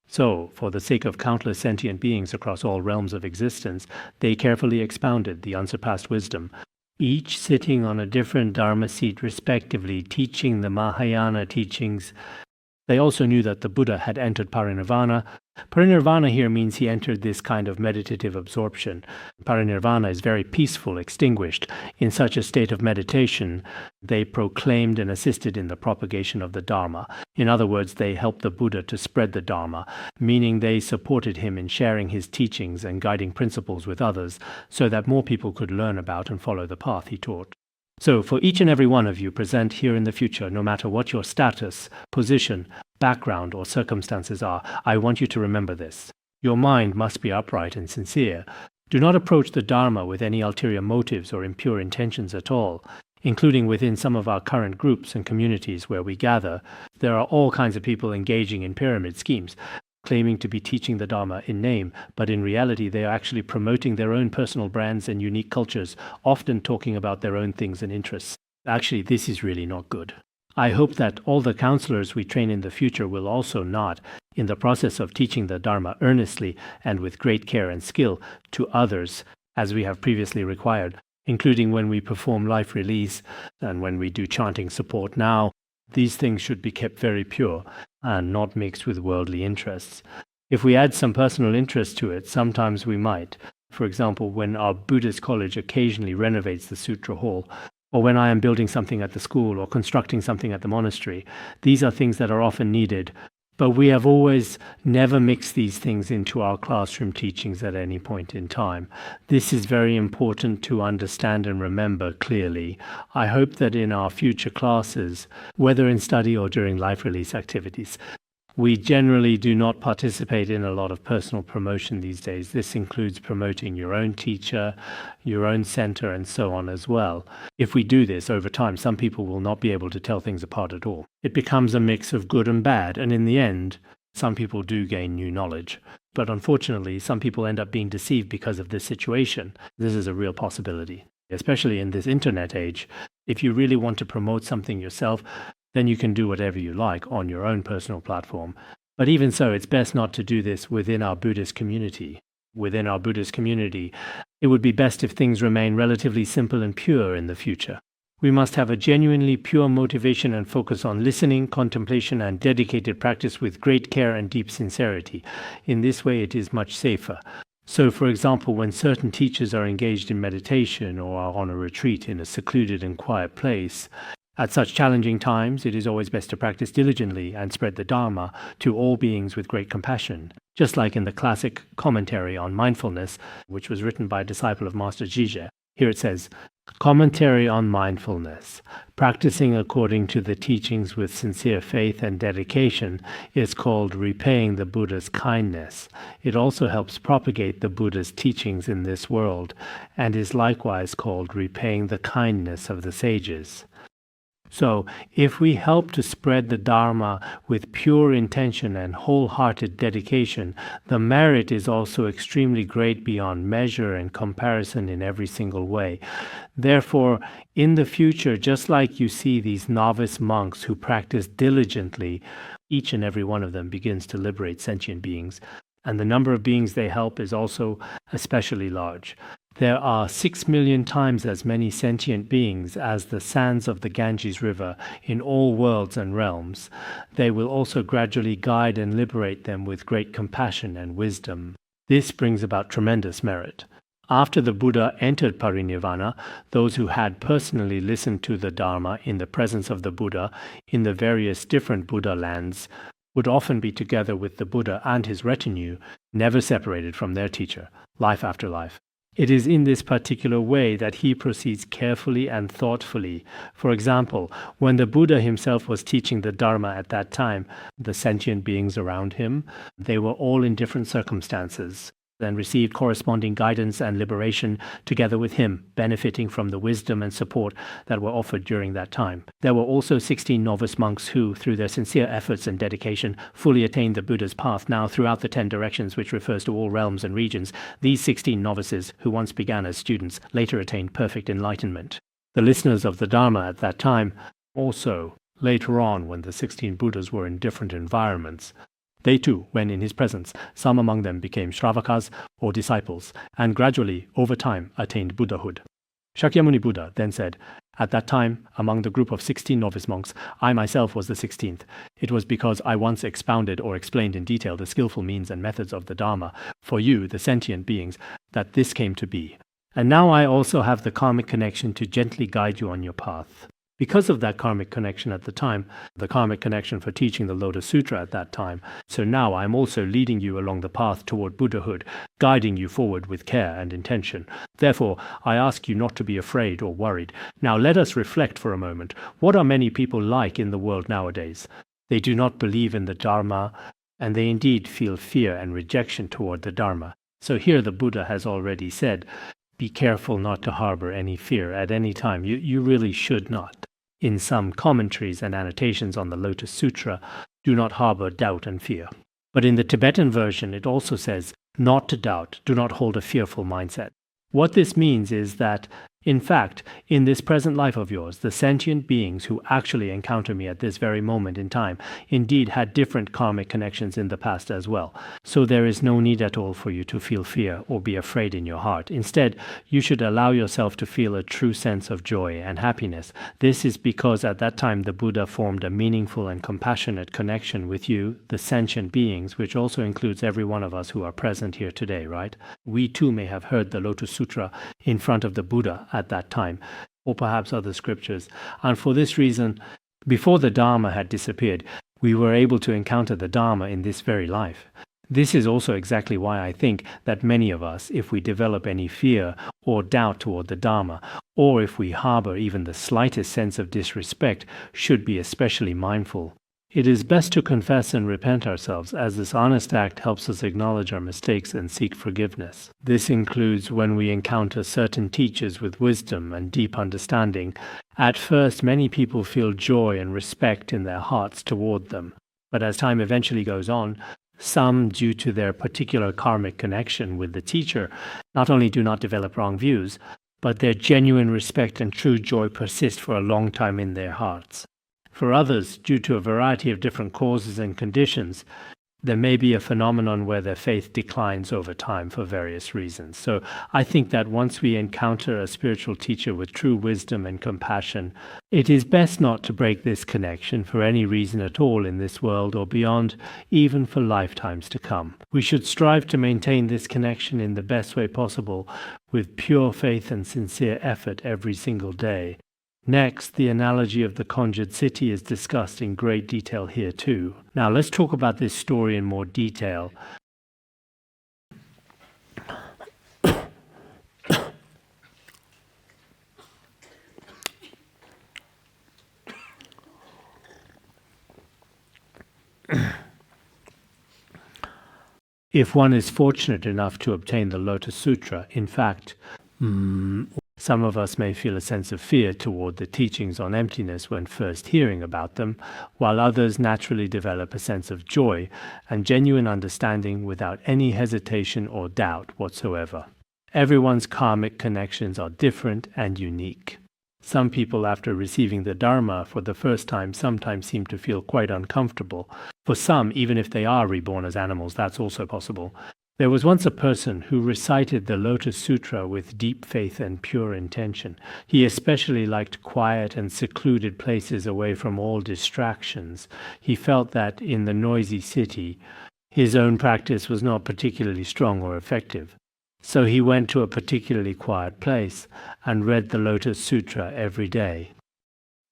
So, for the sake of countless sentient beings across all realms of existence, they carefully expounded the unsurpassed wisdom, each sitting on a different dharma seat respectively, teaching the Mahayana teachings. They also knew that the Buddha had entered parinirvana. Parinirvana here means he entered this kind of meditative absorption. Parinirvana is very peaceful, extinguished. In such a state of meditation, they proclaimed and assisted in the propagation of the Dharma. In other words, they helped the Buddha to spread the Dharma, meaning they supported him in sharing his teachings and guiding principles with others so that more people could learn about and follow the path he taught. So, for each and every one of you present here in the future, no matter what your status, position, background, or circumstances are, I want you to remember this. Your mind must be upright and sincere. Do not approach the Dharma with any ulterior motives or impure intentions at all, including within some of our current groups and communities where we gather. There are all kinds of people engaging in pyramid schemes, claiming to be teaching the Dharma in name, but in reality they are actually promoting their own personal brands and unique cultures, often talking about their own things and interests. Actually, this is really not good. I hope that all the counselors we train in the future will also not, in the process of teaching the Dharma earnestly and with great care and skill to others, as we have previously required, including when we perform life release and when we do chanting support now. These things should be kept very pure and not mixed with worldly interests. If we add some personal interest to it, sometimes we might. For example, when our Buddhist college occasionally renovates the sutra hall, or when I am building something at the school or constructing something at the monastery, these are things that are often needed. But we have always never mixed these things into our classroom teachings at any point in time. This is very important to understand and remember clearly. I hope that in our future classes, whether in study or during life release activities, we generally do not participate in a lot of personal promotion these days. This includes promoting your own teacher, your own center, and so on as well. If we do this over time, some people will not be able to tell things apart at all. It becomes a mix of good and bad, and in the end, some people do gain new knowledge. But unfortunately, some people end up being deceived because of this situation. This is a real possibility, especially in this internet age. If you really want to promote something yourself, then you can do whatever you like on your own personal platform. But even so, it's best not to do this within our Buddhist community. Within our Buddhist community, it would be best if things remain relatively simple and pure in the future. We must have a genuinely pure motivation and focus on listening, contemplation, and dedicated practice with great care and deep sincerity. In this way, it is much safer. So, for example, when certain teachers are engaged in meditation or are on a retreat in a secluded and quiet place, at such challenging times, it is always best to practice diligently and spread the Dharma to all beings with great compassion. Just like in the classic commentary on mindfulness, which was written by a disciple of Master Zhizhe. Here it says, Commentary on mindfulness. Practicing according to the teachings with sincere faith and dedication is called repaying the Buddha's kindness. It also helps propagate the Buddha's teachings in this world, and is likewise called repaying the kindness of the sages. So, if we help to spread the Dharma with pure intention and wholehearted dedication, the merit is also extremely great beyond measure and comparison in every single way. Therefore, in the future, just like you see these novice monks who practice diligently, each and every one of them begins to liberate sentient beings, and the number of beings they help is also especially large. There are 6 million times as many sentient beings as the sands of the Ganges River in all worlds and realms. They will also gradually guide and liberate them with great compassion and wisdom. This brings about tremendous merit. After the Buddha entered parinirvana, those who had personally listened to the Dharma in the presence of the Buddha in the various different Buddha lands would often be together with the Buddha and his retinue, never separated from their teacher, life after life. It is in this particular way that he proceeds carefully and thoughtfully. For example, when the Buddha himself was teaching the Dharma at that time, the sentient beings around him, they were all in different circumstances, and received corresponding guidance and liberation together with him, benefiting from the wisdom and support that were offered during that time. There were also 16 novice monks who, through their sincere efforts and dedication, fully attained the Buddha's path now throughout the 10 directions, which refers to all realms and regions. These 16 novices, who once began as students, later attained perfect enlightenment. The listeners of the Dharma at that time also, later on, when the 16 Buddhas were in different environments, they too, when in his presence, some among them became Śrāvakas or disciples, and gradually, over time, attained Buddhahood. Shakyamuni Buddha then said, At that time, among the group of 16 novice monks, I myself was the 16th. It was because I once expounded or explained in detail the skillful means and methods of the Dharma, for you, the sentient beings, that this came to be. And now I also have the karmic connection to gently guide you on your path. Because of that karmic connection at the time, the karmic connection for teaching the Lotus Sutra at that time, so now I am also leading you along the path toward Buddhahood, guiding you forward with care and intention. Therefore, I ask you not to be afraid or worried. Now let us reflect for a moment. What are many people like in the world nowadays? They do not believe in the Dharma, and they indeed feel fear and rejection toward the Dharma. So here the Buddha has already said, be careful not to harbor any fear at any time. You really should not. In some commentaries and annotations on the Lotus Sutra, do not harbor doubt and fear. But in the Tibetan version, it also says, not to doubt, do not hold a fearful mindset. What this means is that, in fact, in this present life of yours, the sentient beings who actually encounter me at this very moment in time indeed had different karmic connections in the past as well. So there is no need at all for you to feel fear or be afraid in your heart. Instead, you should allow yourself to feel a true sense of joy and happiness. This is because at that time the Buddha formed a meaningful and compassionate connection with you, the sentient beings, which also includes every one of us who are present here today, right? We too may have heard the Lotus Sutra in front of the Buddha at that time, or perhaps other scriptures. And for this reason, before the Dharma had disappeared, we were able to encounter the Dharma in this very life. This is also exactly why I think that many of us, if we develop any fear or doubt toward the Dharma, or if we harbor even the slightest sense of disrespect, should be especially mindful. It is best to confess and repent ourselves, as this honest act helps us acknowledge our mistakes and seek forgiveness. This includes when we encounter certain teachers with wisdom and deep understanding. At first, many people feel joy and respect in their hearts toward them. But as time eventually goes on, some, due to their particular karmic connection with the teacher, not only do not develop wrong views, but their genuine respect and true joy persist for a long time in their hearts. For others, due to a variety of different causes and conditions, there may be a phenomenon where their faith declines over time for various reasons. So I think that once we encounter a spiritual teacher with true wisdom and compassion, it is best not to break this connection for any reason at all in this world or beyond, even for lifetimes to come. We should strive to maintain this connection in the best way possible with pure faith and sincere effort every single day. Next, the analogy of the conjured city is discussed in great detail here too. Now let's talk about this story in more detail. If one is fortunate enough to obtain the Lotus Sutra, in fact, some of us may feel a sense of fear toward the teachings on emptiness when first hearing about them, while others naturally develop a sense of joy and genuine understanding without any hesitation or doubt whatsoever. Everyone's karmic connections are different and unique. Some people, after receiving the Dharma for the first time, sometimes seem to feel quite uncomfortable. For some, even if they are reborn as animals, that's also possible. There was once a person who recited the Lotus Sutra with deep faith and pure intention. He especially liked quiet and secluded places away from all distractions. He felt that in the noisy city, his own practice was not particularly strong or effective. So he went to a particularly quiet place and read the Lotus Sutra every day.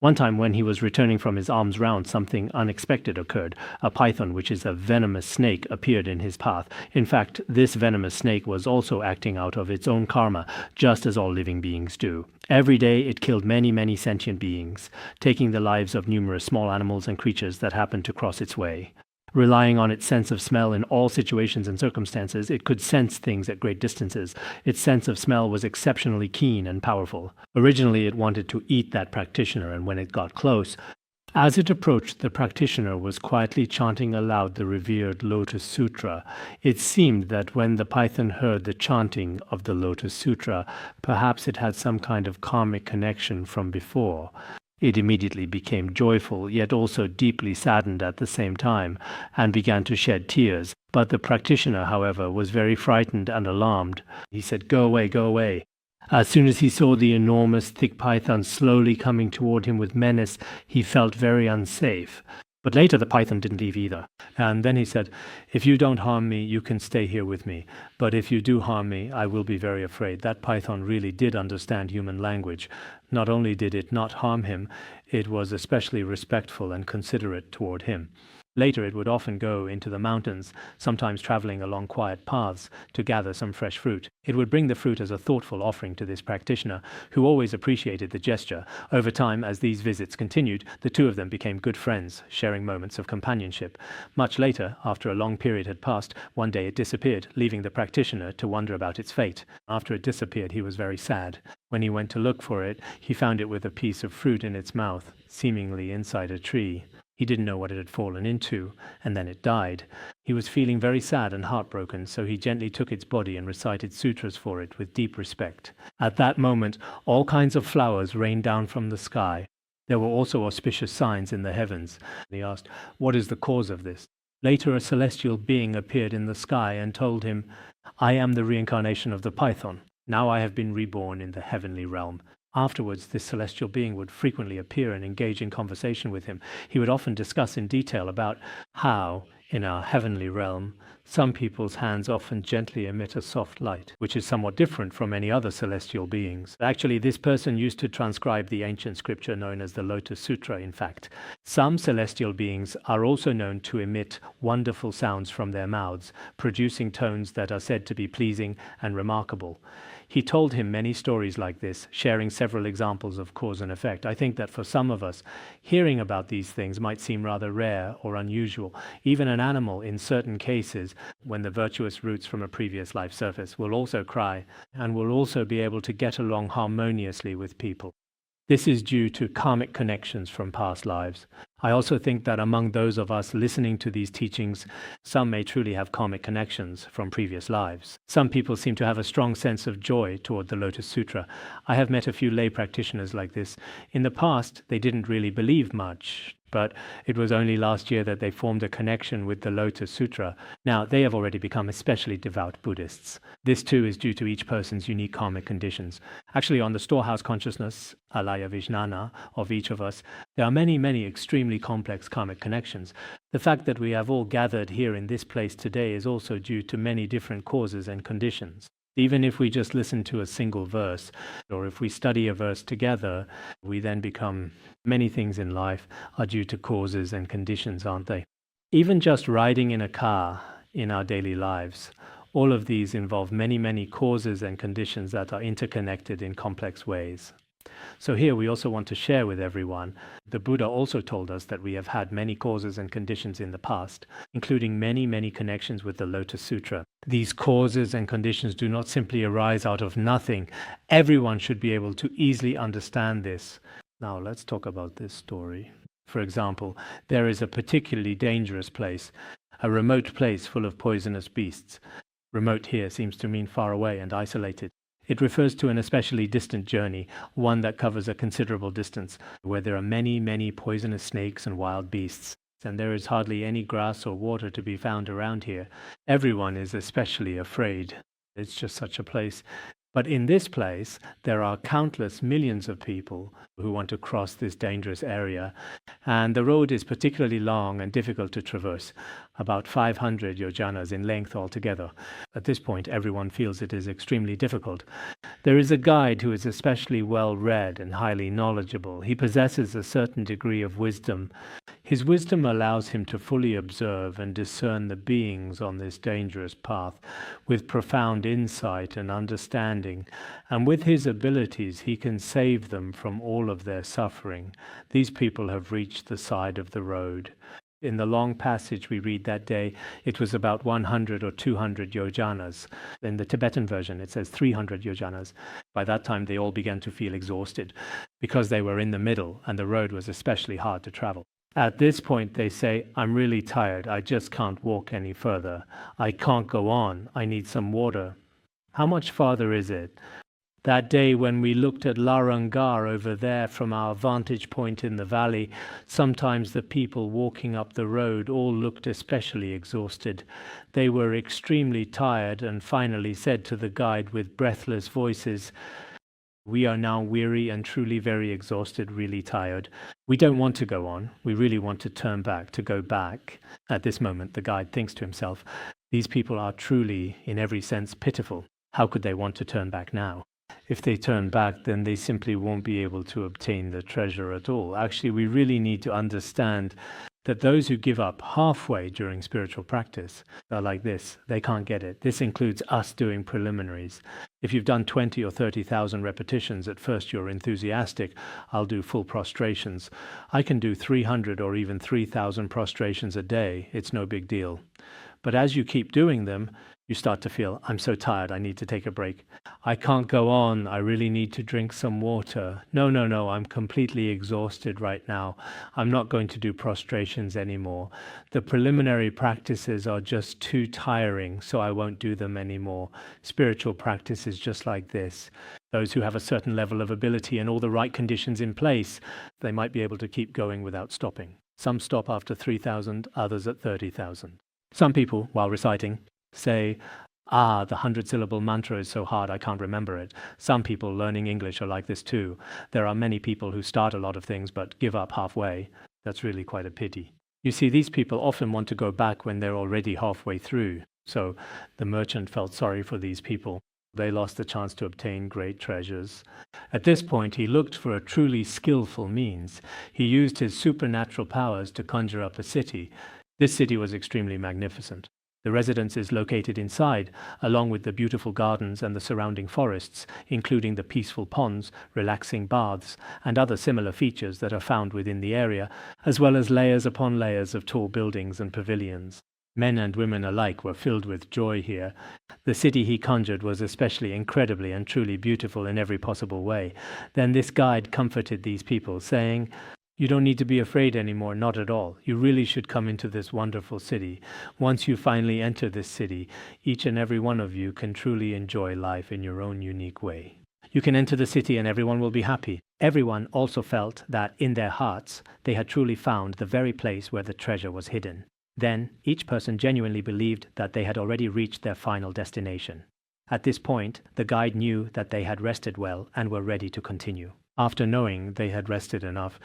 One time when he was returning from his alms round, something unexpected occurred. A python, which is a venomous snake, appeared in his path. In fact, this venomous snake was also acting out of its own karma, just as all living beings do. Every day it killed many, many sentient beings, taking the lives of numerous small animals and creatures that happened to cross its way. Relying on its sense of smell in all situations and circumstances, it could sense things at great distances. Its sense of smell was exceptionally keen and powerful. Originally, it wanted to eat that practitioner, and when it got close, as it approached, the practitioner was quietly chanting aloud the revered Lotus Sutra. It seemed that when the python heard the chanting of the Lotus Sutra, perhaps it had some kind of karmic connection from before. It immediately became joyful, yet also deeply saddened at the same time, and began to shed tears. But the practitioner, however, was very frightened and alarmed. He said, "Go away, go away." As soon as he saw the enormous thick python slowly coming toward him with menace, he felt very unsafe. But later the python didn't leave either. And then he said, "If you don't harm me, you can stay here with me. But if you do harm me, I will be very afraid." That python really did understand human language. Not only did it not harm him, it was especially respectful and considerate toward him. Later it would often go into the mountains, sometimes traveling along quiet paths to gather some fresh fruit. It would bring the fruit as a thoughtful offering to this practitioner, who always appreciated the gesture. Over time, as these visits continued, the two of them became good friends, sharing moments of companionship. Much later, after a long period had passed, one day it disappeared, leaving the practitioner to wonder about its fate. After it disappeared, he was very sad. When he went to look for it, he found it with a piece of fruit in its mouth, seemingly inside a tree. He didn't know what it had fallen into, and then it died. He was feeling very sad and heartbroken, so he gently took its body and recited sutras for it with deep respect. At that moment, all kinds of flowers rained down from the sky. There were also auspicious signs in the heavens. He asked, "What is the cause of this?" Later, a celestial being appeared in the sky and told him, "I am the reincarnation of the python. Now I have been reborn in the heavenly realm." Afterwards, this celestial being would frequently appear and engage in conversation with him. He would often discuss in detail about how, in our heavenly realm, some people's hands often gently emit a soft light, which is somewhat different from any other celestial beings. Actually, this person used to transcribe the ancient scripture known as the Lotus Sutra, in fact. Some celestial beings are also known to emit wonderful sounds from their mouths, producing tones that are said to be pleasing and remarkable. He told him many stories like this, sharing several examples of cause and effect. I think that for some of us, hearing about these things might seem rather rare or unusual. Even an animal, in certain cases, when the virtuous roots from a previous life surface, will also cry and will also be able to get along harmoniously with people. This is due to karmic connections from past lives. I also think that among those of us listening to these teachings, some may truly have karmic connections from previous lives. Some people seem to have a strong sense of joy toward the Lotus Sutra. I have met a few lay practitioners like this. In the past, they didn't really believe much. But it was only last year that they formed a connection with the Lotus Sutra. Now, they have already become especially devout Buddhists. This too is due to each person's unique karmic conditions. Actually, on the storehouse consciousness, alaya vijnana, of each of us, there are many, many extremely complex karmic connections. The fact that we have all gathered here in this place today is also due to many different causes and conditions. Even if we just listen to a single verse, or if we study a verse together, we then become many things in life are due to causes and conditions, aren't they? Even just riding in a car in our daily lives, all of these involve many, many causes and conditions that are interconnected in complex ways. So here we also want to share with everyone, the Buddha also told us that we have had many causes and conditions in the past, including many, many connections with the Lotus Sutra. These causes and conditions do not simply arise out of nothing. Everyone should be able to easily understand this. Now let's talk about this story. For example, there is a particularly dangerous place, a remote place full of poisonous beasts. Remote here seems to mean far away and isolated. It refers to an especially distant journey, one that covers a considerable distance, where there are many, many poisonous snakes and wild beasts, and there is hardly any grass or water to be found around here. Everyone is especially afraid. It's just such a place. But in this place, there are countless millions of people who want to cross this dangerous area, and the road is particularly long and difficult to traverse, about 500 yojanas in length altogether. At this point, everyone feels it is extremely difficult. There is a guide who is especially well-read and highly knowledgeable. He possesses a certain degree of wisdom. His wisdom allows him to fully observe and discern the beings on this dangerous path with profound insight and understanding, and with his abilities he can save them from all of their suffering. These people have reached the side of the road. In the long passage we read that day, it was about 100 or 200 yojanas. In the Tibetan version, it says 300 yojanas. By that time, they all began to feel exhausted because they were in the middle and the road was especially hard to travel. At this point, they say, "I'm really tired. I just can't walk any further. I can't go on. I need some water." How much farther is it? That day when we looked at Larangar over there from our vantage point in the valley, sometimes the people walking up the road all looked especially exhausted. They were extremely tired and finally said to the guide with breathless voices, "We are now weary and truly very exhausted, really tired. We don't want to go on. We really want to turn back, to go back." At this moment, the guide thinks to himself, "These people are truly, in every sense, pitiful. How could they want to turn back now? If they turn back, then they simply won't be able to obtain the treasure at all." Actually, we really need to understand that those who give up halfway during spiritual practice are like this. They can't get it. This includes us doing preliminaries. If you've done 20 or 30,000 repetitions, at first you're enthusiastic. "I'll do full prostrations. I can do 300 or even 3,000 prostrations a day. It's no big deal." But as you keep doing them, you start to feel, "I'm so tired, I need to take a break. I can't go on, I really need to drink some water. No, I'm completely exhausted right now. I'm not going to do prostrations anymore. The preliminary practices are just too tiring, so I won't do them anymore." Spiritual practice is just like this. Those who have a certain level of ability and all the right conditions in place, they might be able to keep going without stopping. Some stop after 3,000, others at 30,000. Some people, while reciting, say, "The 100-syllable mantra is so hard I can't remember it." Some people learning English are like this too. There are many people who start a lot of things but give up halfway. That's really quite a pity. You see, these people often want to go back when they're already halfway through. So the merchant felt sorry for these people. They lost the chance to obtain great treasures. At this point, he looked for a truly skillful means. He used his supernatural powers to conjure up a city. This city was extremely magnificent. The residence is located inside, along with the beautiful gardens and the surrounding forests, including the peaceful ponds, relaxing baths, and other similar features that are found within the area, as well as layers upon layers of tall buildings and pavilions. Men and women alike were filled with joy here. The city he conjured was especially incredibly and truly beautiful in every possible way. Then this guide comforted these people, saying, "You don't need to be afraid anymore, not at all. You really should come into this wonderful city. Once you finally enter this city, each and every one of you can truly enjoy life in your own unique way. You can enter the city and everyone will be happy. Everyone also felt that in their hearts they had truly found the very place where the treasure was hidden. Then each person genuinely believed that they had already reached their final destination. At this point, the guide knew that they had rested well and were ready to continue. After knowing they had rested enough,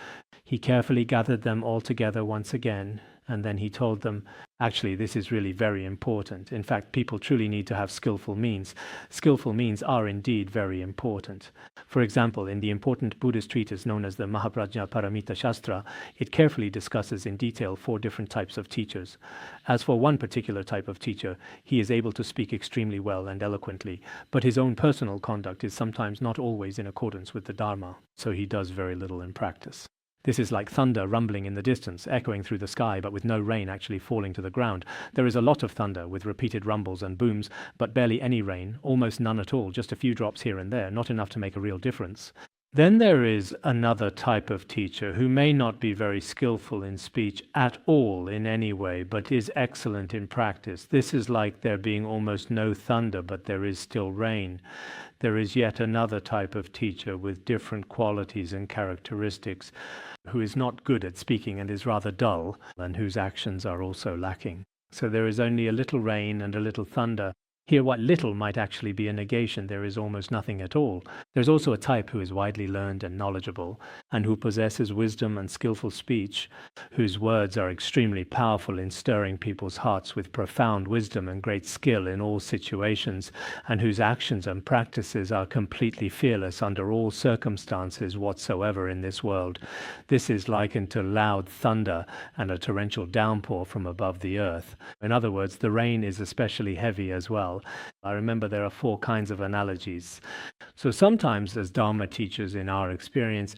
he carefully gathered them all together once again, and then he told them, actually, this is really very important. In fact, people truly need to have skillful means. Skillful means are indeed very important. For example, in the important Buddhist treatise known as the Mahaprajna Paramita Shastra, it carefully discusses in detail 4 different types of teachers. As for one particular type of teacher, he is able to speak extremely well and eloquently, but his own personal conduct is sometimes not always in accordance with the Dharma, so he does very little in practice. This is like thunder rumbling in the distance, echoing through the sky, but with no rain actually falling to the ground. There is a lot of thunder with repeated rumbles and booms, but barely any rain, almost none at all, just a few drops here and there, not enough to make a real difference. Then there is another type of teacher who may not be very skillful in speech at all in any way, but is excellent in practice. This is like there being almost no thunder, but there is still rain. There is yet another type of teacher with different qualities and characteristics, who is not good at speaking and is rather dull, and whose actions are also lacking. So there is only a little rain and a little thunder. Here what little might actually be a negation, there is almost nothing at all. There's also a type who is widely learned and knowledgeable, and who possesses wisdom and skillful speech, whose words are extremely powerful in stirring people's hearts with profound wisdom and great skill in all situations, and whose actions and practices are completely fearless under all circumstances whatsoever in this world. This is likened to loud thunder and a torrential downpour from above the earth. In other words, the rain is especially heavy as well. I remember there are 4 kinds of analogies. So sometimes as Dharma teachers in our experience,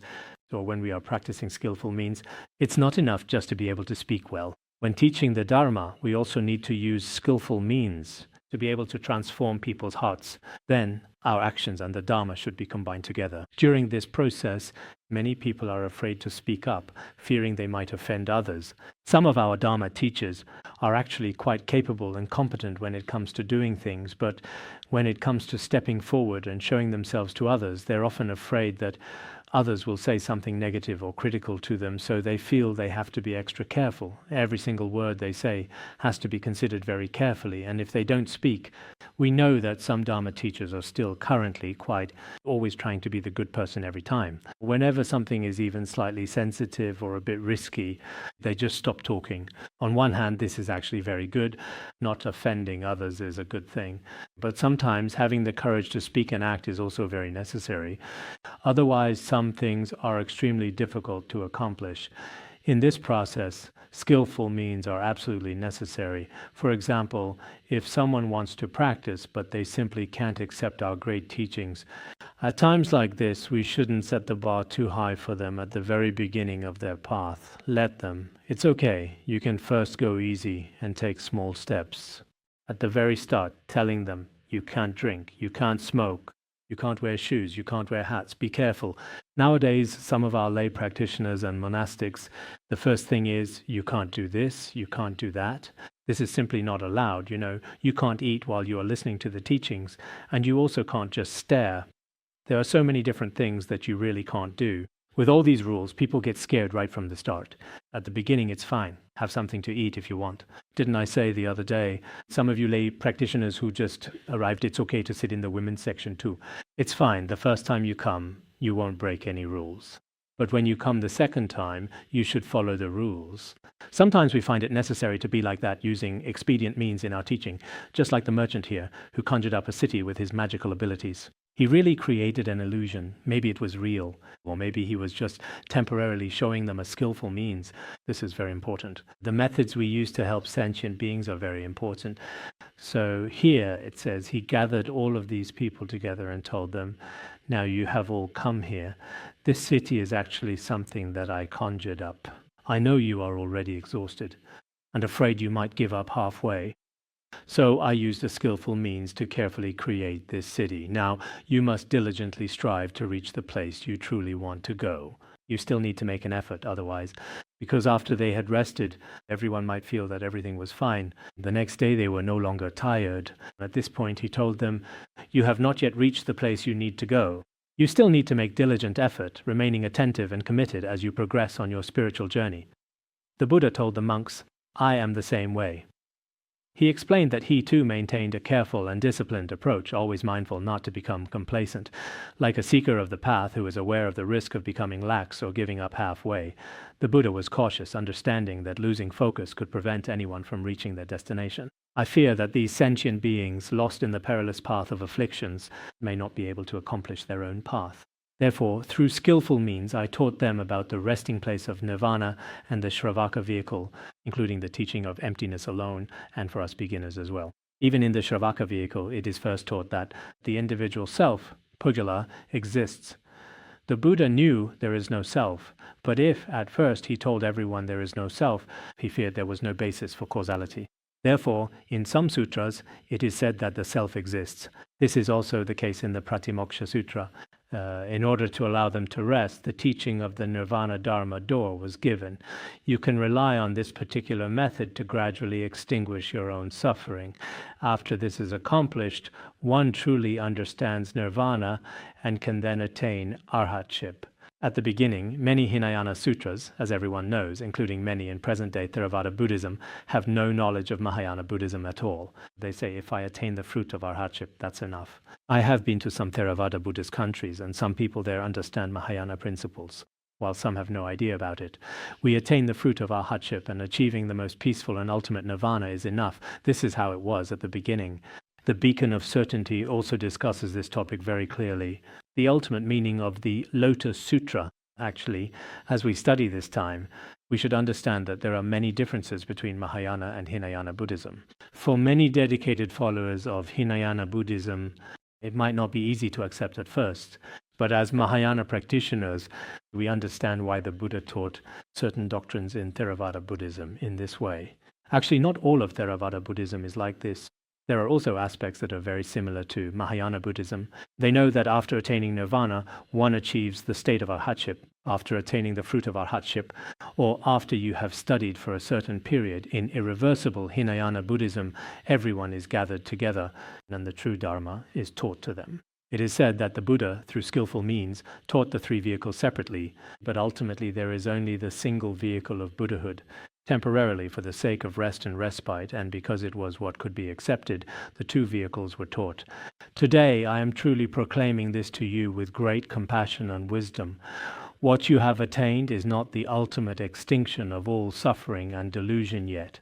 or when we are practicing skillful means, it's not enough just to be able to speak well. When teaching the Dharma, we also need to use skillful means to be able to transform people's hearts. Then our actions and the Dharma should be combined together. During this process, many people are afraid to speak up, fearing they might offend others. Some of our Dharma teachers are actually quite capable and competent when it comes to doing things, but when it comes to stepping forward and showing themselves to others, they're often afraid that others will say something negative or critical to them, so they feel they have to be extra careful. Every single word they say has to be considered very carefully, and if they don't speak, we know that some Dharma teachers are still currently quite always trying to be the good person every time. Whenever something is even slightly sensitive or a bit risky, they just stop talking. On one hand, this is actually very good. Not offending others is a good thing. But sometimes having the courage to speak and act is also very necessary. Otherwise, some things are extremely difficult to accomplish. In this process, skillful means are absolutely necessary. For example, if someone wants to practice, but they simply can't accept our great teachings, at times like this, we shouldn't set the bar too high for them at the very beginning of their path. Let them. It's okay. You can first go easy and take small steps. At the very start, telling them, you can't drink, you can't smoke, you can't wear shoes, you can't wear hats, be careful. Nowadays, some of our lay practitioners and monastics, the first thing is, you can't do this, you can't do that. This is simply not allowed, You can't eat while you are listening to the teachings, and you also can't just stare. There are so many different things that you really can't do. With all these rules, people get scared right from the start. At the beginning, it's fine. Have something to eat if you want. Didn't I say the other day, some of you lay practitioners who just arrived, it's okay to sit in the women's section too. It's fine. The first time you come, you won't break any rules. But when you come the second time, you should follow the rules. Sometimes we find it necessary to be like that, using expedient means in our teaching, just like the merchant here, who conjured up a city with his magical abilities. He really created an illusion. Maybe it was real, or maybe he was just temporarily showing them a skillful means. This is very important. The methods we use to help sentient beings are very important. So here it says he gathered all of these people together and told them, now you have all come here. This city is actually something that I conjured up. I know you are already exhausted and afraid you might give up halfway. So I used a skillful means to carefully create this city. Now, you must diligently strive to reach the place you truly want to go. You still need to make an effort otherwise, because after they had rested, everyone might feel that everything was fine. The next day they were no longer tired. At this point he told them, you have not yet reached the place you need to go. You still need to make diligent effort, remaining attentive and committed as you progress on your spiritual journey. The Buddha told the monks, "I am the same way." He explained that he too maintained a careful and disciplined approach, always mindful not to become complacent. Like a seeker of the path who is aware of the risk of becoming lax or giving up halfway, the Buddha was cautious, understanding that losing focus could prevent anyone from reaching their destination. I fear that these sentient beings, lost in the perilous path of afflictions, may not be able to accomplish their own path. Therefore, through skillful means, I taught them about the resting place of nirvana and the Śrāvaka vehicle, including the teaching of emptiness alone, and for us beginners as well. Even in the Śrāvaka vehicle, it is first taught that the individual self, Puggala, exists. The Buddha knew there is no self, but if, at first, he told everyone there is no self, he feared there was no basis for causality. Therefore, in some sutras, it is said that the self exists. This is also the case in the Pratyekabuddha Sutra. In order to allow them to rest, the teaching of the Nirvana Dharma door was given. You can rely on this particular method to gradually extinguish your own suffering. After this is accomplished, one truly understands Nirvana and can then attain arhatship. At the beginning, many Hinayana sutras, as everyone knows, including many in present-day Theravada Buddhism, have no knowledge of Mahayana Buddhism at all. They say, if I attain the fruit of arhatship, that's enough. I have been to some Theravada Buddhist countries, and some people there understand Mahayana principles, while some have no idea about it. We attain the fruit of arhatship, and achieving the most peaceful and ultimate nirvana is enough. This is how it was at the beginning. The Beacon of Certainty also discusses this topic very clearly. The ultimate meaning of the Lotus Sutra, actually, as we study this time, we should understand that there are many differences between Mahayana and Hinayana Buddhism. For many dedicated followers of Hinayana Buddhism, it might not be easy to accept at first, but as Mahayana practitioners, we understand why the Buddha taught certain doctrines in Theravada Buddhism in this way. Actually, not all of Theravada Buddhism is like this. There are also aspects that are very similar to Mahayana Buddhism. They know that after attaining nirvana, one achieves the state of arhatship, after attaining the fruit of arhatship, or after you have studied for a certain period. In irreversible Hinayana Buddhism, everyone is gathered together, and the true Dharma is taught to them. It is said that the Buddha, through skillful means, taught the three vehicles separately, but ultimately there is only the single vehicle of Buddhahood. Temporarily, for the sake of rest and respite, and because it was what could be accepted, the two vehicles were taught. Today, I am truly proclaiming this to you with great compassion and wisdom. What you have attained is not the ultimate extinction of all suffering and delusion yet.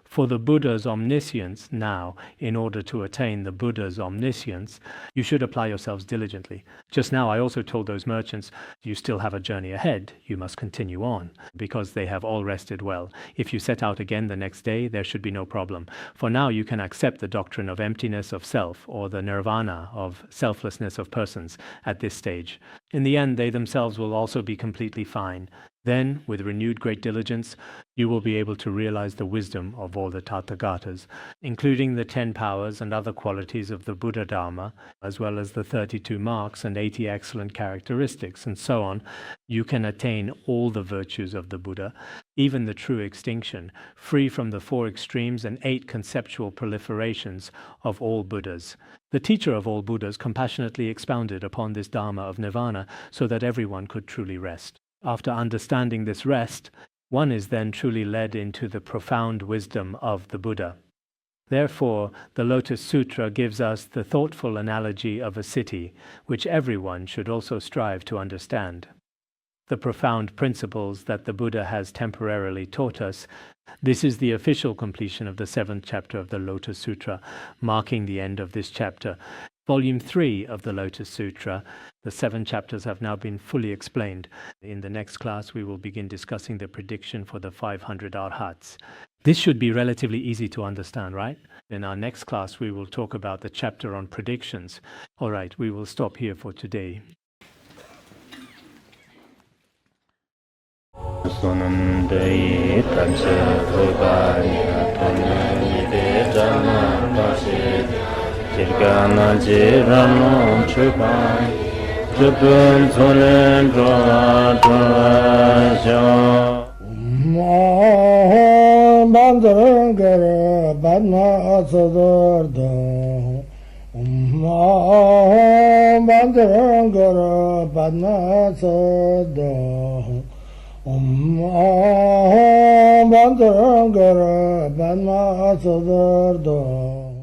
For the Buddha's omniscience now, in order to attain the Buddha's omniscience, you should apply yourselves diligently. Just now I also told those merchants, you still have a journey ahead, you must continue on, because they have all rested well. If you set out again the next day, there should be no problem. For now you can accept the doctrine of emptiness of self, or the nirvana of selflessness of persons at this stage. In the end, they themselves will also be completely fine. Then, with renewed great diligence, you will be able to realize the wisdom of all the Tathagatas, including the 10 powers and other qualities of the Buddha Dharma, as well as the 32 marks and 80 excellent characteristics, and so on. You can attain all the virtues of the Buddha, even the true extinction, free from the 4 extremes and 8 conceptual proliferations of all Buddhas. The teacher of all Buddhas compassionately expounded upon this Dharma of Nirvana so that everyone could truly rest. After understanding this rest, one is then truly led into the profound wisdom of the Buddha. Therefore, the Lotus Sutra gives us the thoughtful analogy of a city, which everyone should also strive to understand. The profound principles that the Buddha has temporarily taught us. This is the official completion of the 7th chapter of the Lotus Sutra, marking the end of this chapter. Volume 3 of the Lotus Sutra, the 7 chapters have now been fully explained. In the next class, we will begin discussing the prediction for the 500 arhats. This should be relatively easy to understand, right? In our next class, we will talk about the chapter on predictions. All right, we will stop here for today. Kirgana jirano chupai, chupun sonen droa droa sho. Bandangara badna asadar dang, Bandhangara Padma Sada Bandhangara Padma Sada